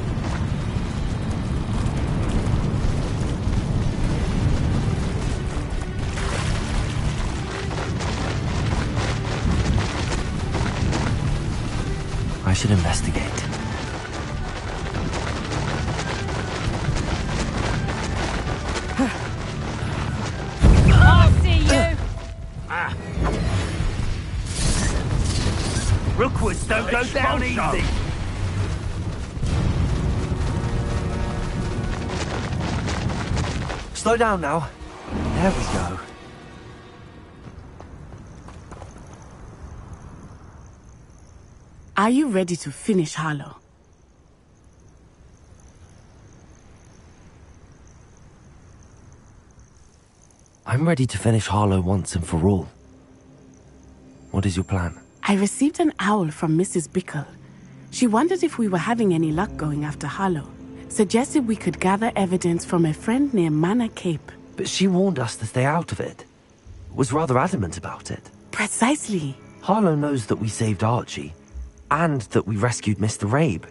I should investigate. I'll see you! Rookwoods don't go down easy! Slow down now. There we go. Are you ready to finish Harlow? I'm ready to finish Harlow once and for all. What is your plan? I received an owl from Mrs. Bickle. She wondered if we were having any luck going after Harlow. Suggested we could gather evidence from a friend near Manor Cape. But she warned us to stay out of it. Was rather adamant about it. Precisely. Harlow knows that we saved Archie, and that we rescued Mr. Rabe.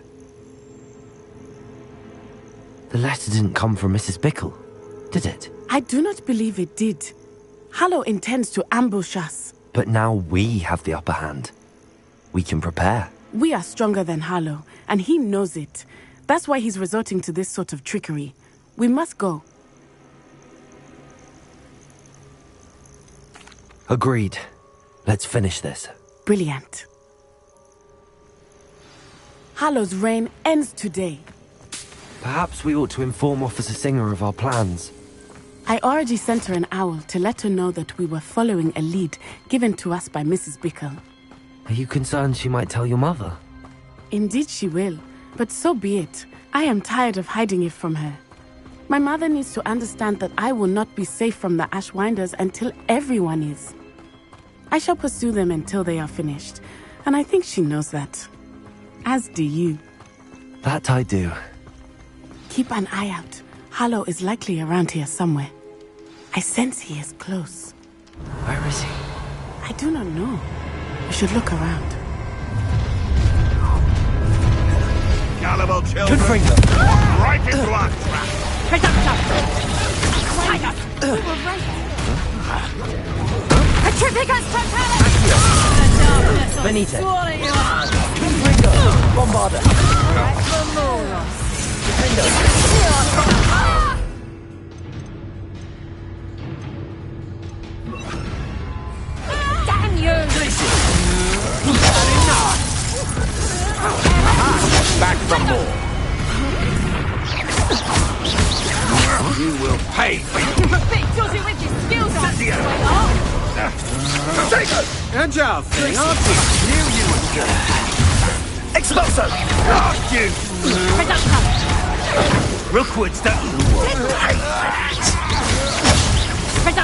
The letter didn't come from Mrs. Bickle, did it? I do not believe it did. Harlow intends to ambush us. But now we have the upper hand. We can prepare. We are stronger than Harlow, and he knows it. That's why he's resorting to this sort of trickery. We must go. Agreed. Let's finish this. Brilliant. Harlow's reign ends today. Perhaps we ought to inform Officer Singer of our plans. I already sent her an owl to let her know that we were following a lead given to us by Mrs. Bickle. Are you concerned she might tell your mother? Indeed she will, but so be it. I am tired of hiding it from her. My mother needs to understand that I will not be safe from the Ashwinders until everyone is. I shall pursue them until they are finished, and I think she knows that. As do you. That I do. Keep an eye out. Harlow is likely around here somewhere. I sense he is close. Where is he? I do not know. We should look around. Gullible children! Right into our trap! We were right. Petrificus totalis! Benito! Swallow you up! Ringo! Bombarda! Damn you! Back for more! You will pay for your... You're a bit dodgy with your skills, sweetheart! Take it! Agile thing, aren't you? You would go. Expulso! Got you! Rookwood's that you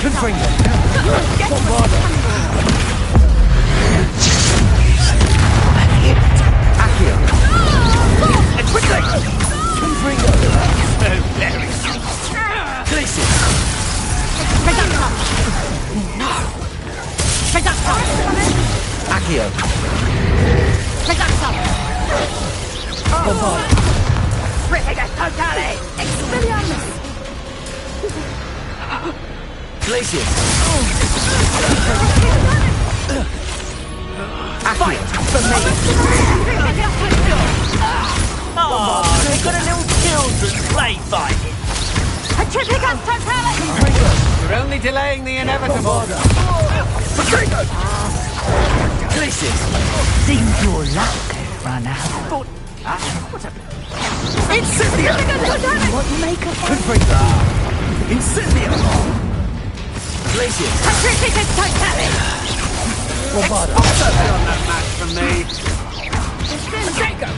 Confringo! Bombarda! Accio! Quickly! Confringo! Glacier! Accio! Bombarda! Glacier! Fight for me! Oh, they got a little children's play fighting. Petrificus totalis! We're only delaying the inevitable. Patrico! Glacier! Seems your luck run out. What's happening? Incendio! What make of Confringo! Incendio! Glacier! Petrificus totalis! Bombarda! Also on that match from me! Patrico!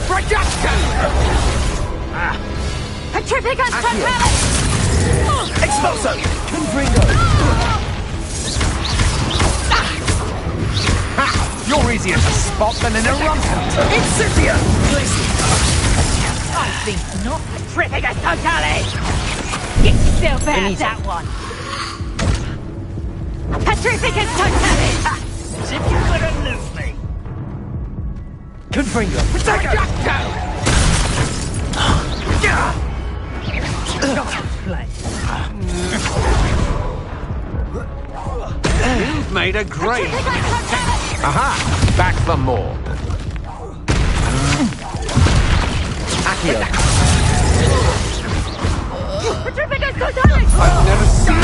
Rajatko! Petrificus totalis! Expulso! Confringo! You're easier to spot than in a rump! Incendio! I think not. Petrificus totalis! Get yourself out of that one! Petrificus totalis! As if you couldn't lose me! Confringo! Rajatko! You've made a great... Aha! Back for more! Accio! Petrificus totalis! I've never seen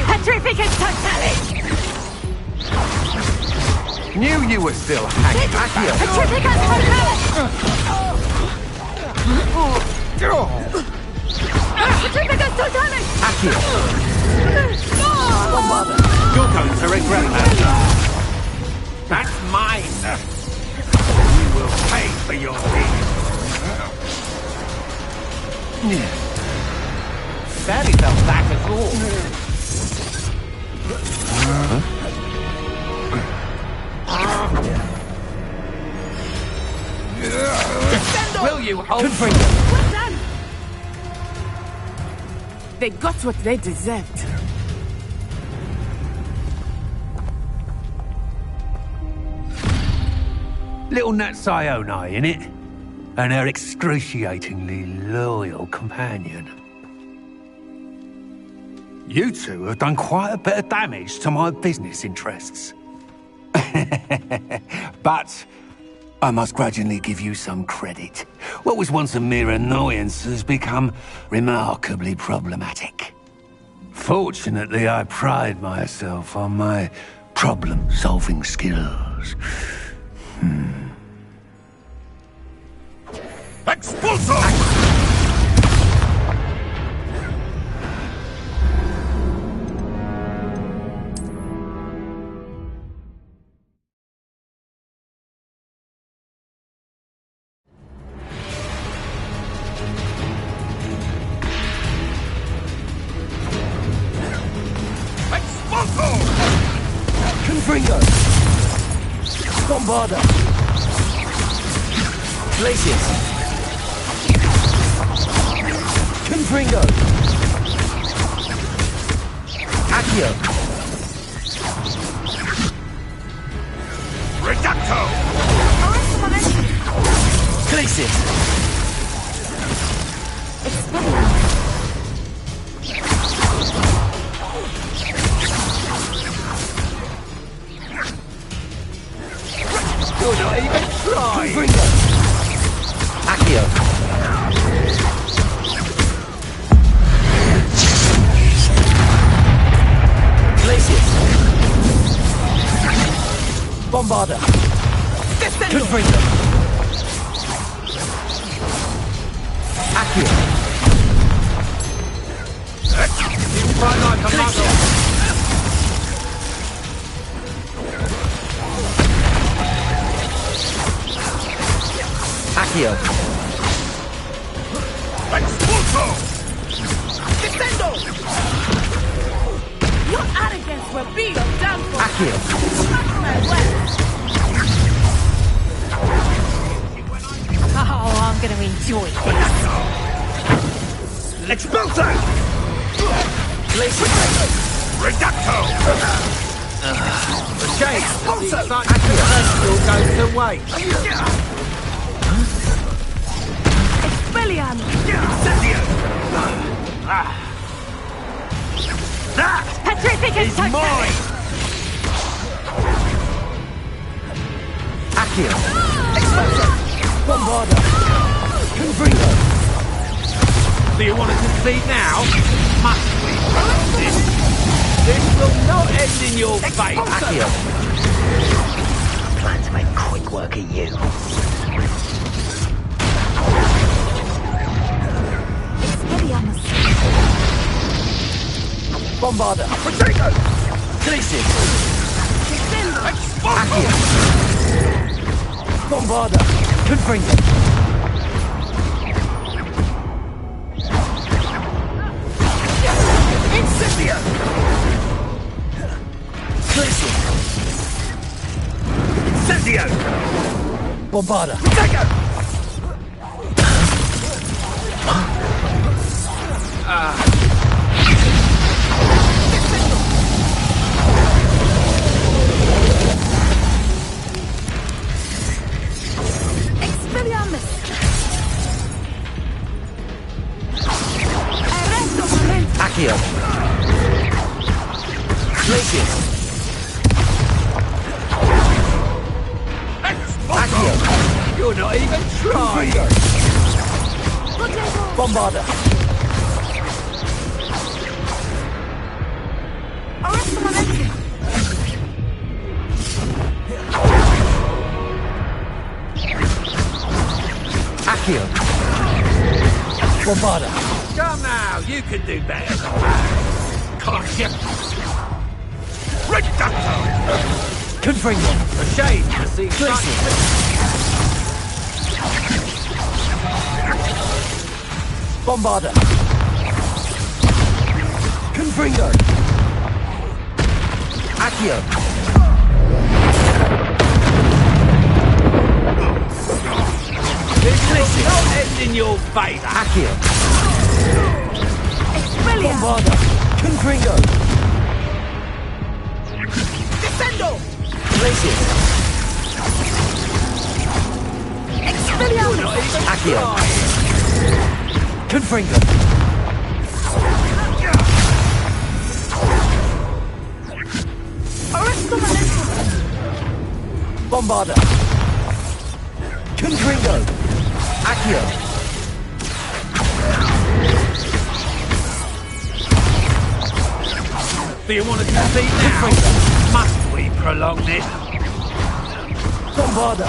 Petrificus totalis! Knew you were still hanging. Accio! Petrificus totalis! Petrificus totalis! Accio! Bombarda! You're going to regret that. That's mine. You will pay for your deeds. Barely felt that at all. Will you hold? Well done! They got what they deserved. Little Nat Sione, innit? And her excruciatingly loyal companion. You two have done quite a bit of damage to my business interests. But I must grudgingly give you some credit. What was once a mere annoyance has become remarkably problematic. Fortunately, I pride myself on my problem-solving skills. Expulso! Confringo! Bombarda! Glacius! Confringo! Accio! Reducto! Glacius! You're not even trying! Confringo! Accio! Glacius! Bombarda! Confringo! Accio! You fight like a muscle! Accio! Expulso! Defendo! Your arrogance will be your downfall. Accio! Mark my words. Oh, I'm going to enjoy this. Expulso! Glacius! Reducto! The shame! Such still goes to waste! Expelliarmus! Petrificus He's mine! Accio! Bombarda! Confringo! Do you want to concede now? Must we? This will not end in your fate! Accio! Plan to make quick work of you. Expelliarmus! Bombarda! Potato! Glacius! Expulso! Accio! Bombarda! Confringo! Incendio! Glacius! Incendio! Bombarda! Potato! Expelliarmus! Arresto momento! Accio! Glacius! Accio! You're not even trying! Bombarda! Arresto momento! Accio! Bombarda! Come now, you can do better than that! Can't you? Reducto! Confringo! A shame to see Glacius! Bombarda! Confringo! Accio! This will not end in your favour. Accio! Bombarda! Confringo! Defendo! Glacius! Expelliarmus! Accio! Confringo! Bombarda! Confringo! Accio! Do you want to compete now? Must we prolong this? Bombarda!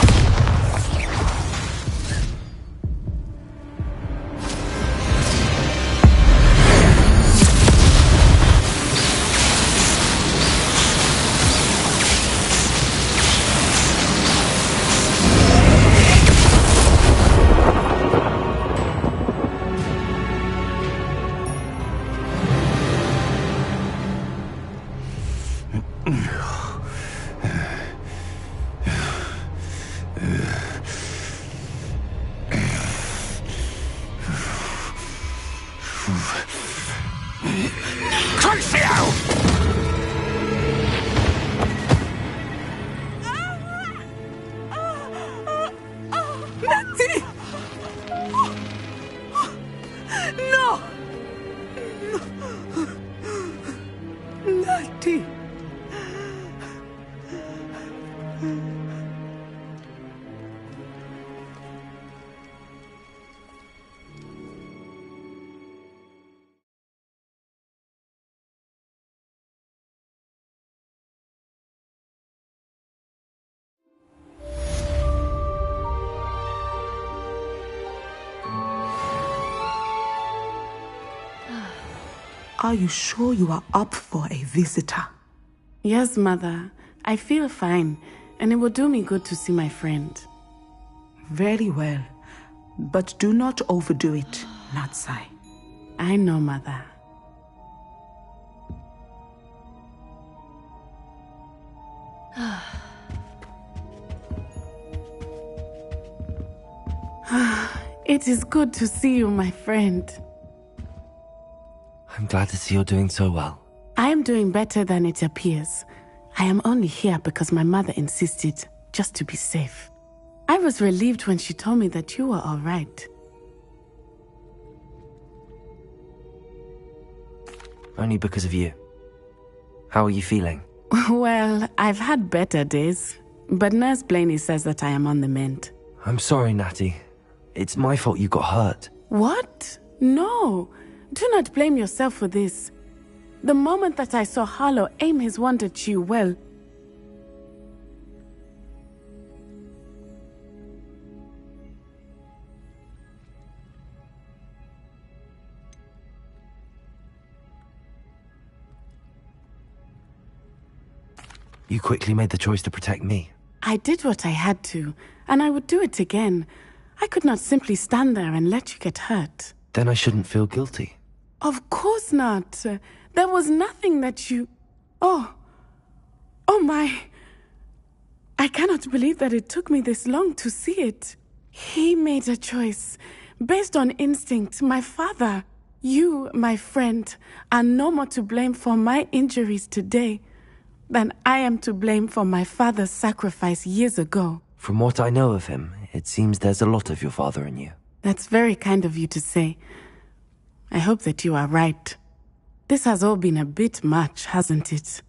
Are you sure you are up for a visitor? Yes, Mother. I feel fine, and it will do me good to see my friend. Very well. But do not overdo it, Natsai. I know, Mother. It is good to see you, my friend. I'm glad to see you're doing so well. I am doing better than it appears. I am only here because my mother insisted, just to be safe. I was relieved when she told me that you were all right. Only because of you. How are you feeling? Well, I've had better days, but Nurse Blaney says that I am on the mend. I'm sorry, Natty. It's my fault you got hurt. What? No. Do not blame yourself for this. The moment that I saw Harlow aim his wand at you, well... You quickly made the choice to protect me. I did what I had to, and I would do it again. I could not simply stand there and let you get hurt. Then I shouldn't feel guilty. Of course not. There was nothing that you... Oh my... I cannot believe that it took me this long to see it. He made a choice, based on instinct. My father, you, my friend, are no more to blame for my injuries today than I am to blame for my father's sacrifice years ago. From what I know of him, it seems there's a lot of your father in you. That's very kind of you to say. I hope that you are right. This has all been a bit much, hasn't it?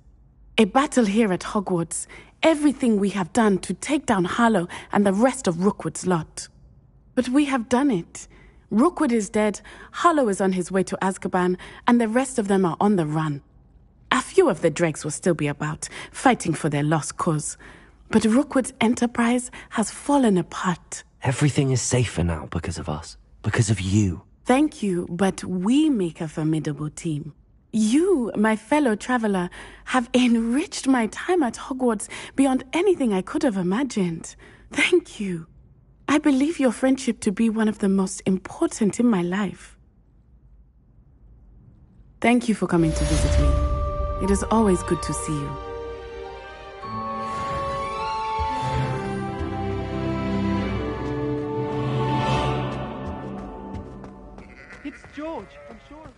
A battle here at Hogwarts, everything we have done to take down Harlow and the rest of Rookwood's lot. But we have done it. Rookwood is dead, Harlow is on his way to Azkaban, and the rest of them are on the run. A few of the dregs will still be about, fighting for their lost cause. But Rookwood's enterprise has fallen apart. Everything is safer now because of us. Because of you. Thank you, but we make a formidable team. You, my fellow traveler, have enriched my time at Hogwarts beyond anything I could have imagined. Thank you. I believe your friendship to be one of the most important in my life. Thank you for coming to visit me. It is always good to see you. It's George. I'm sure of it.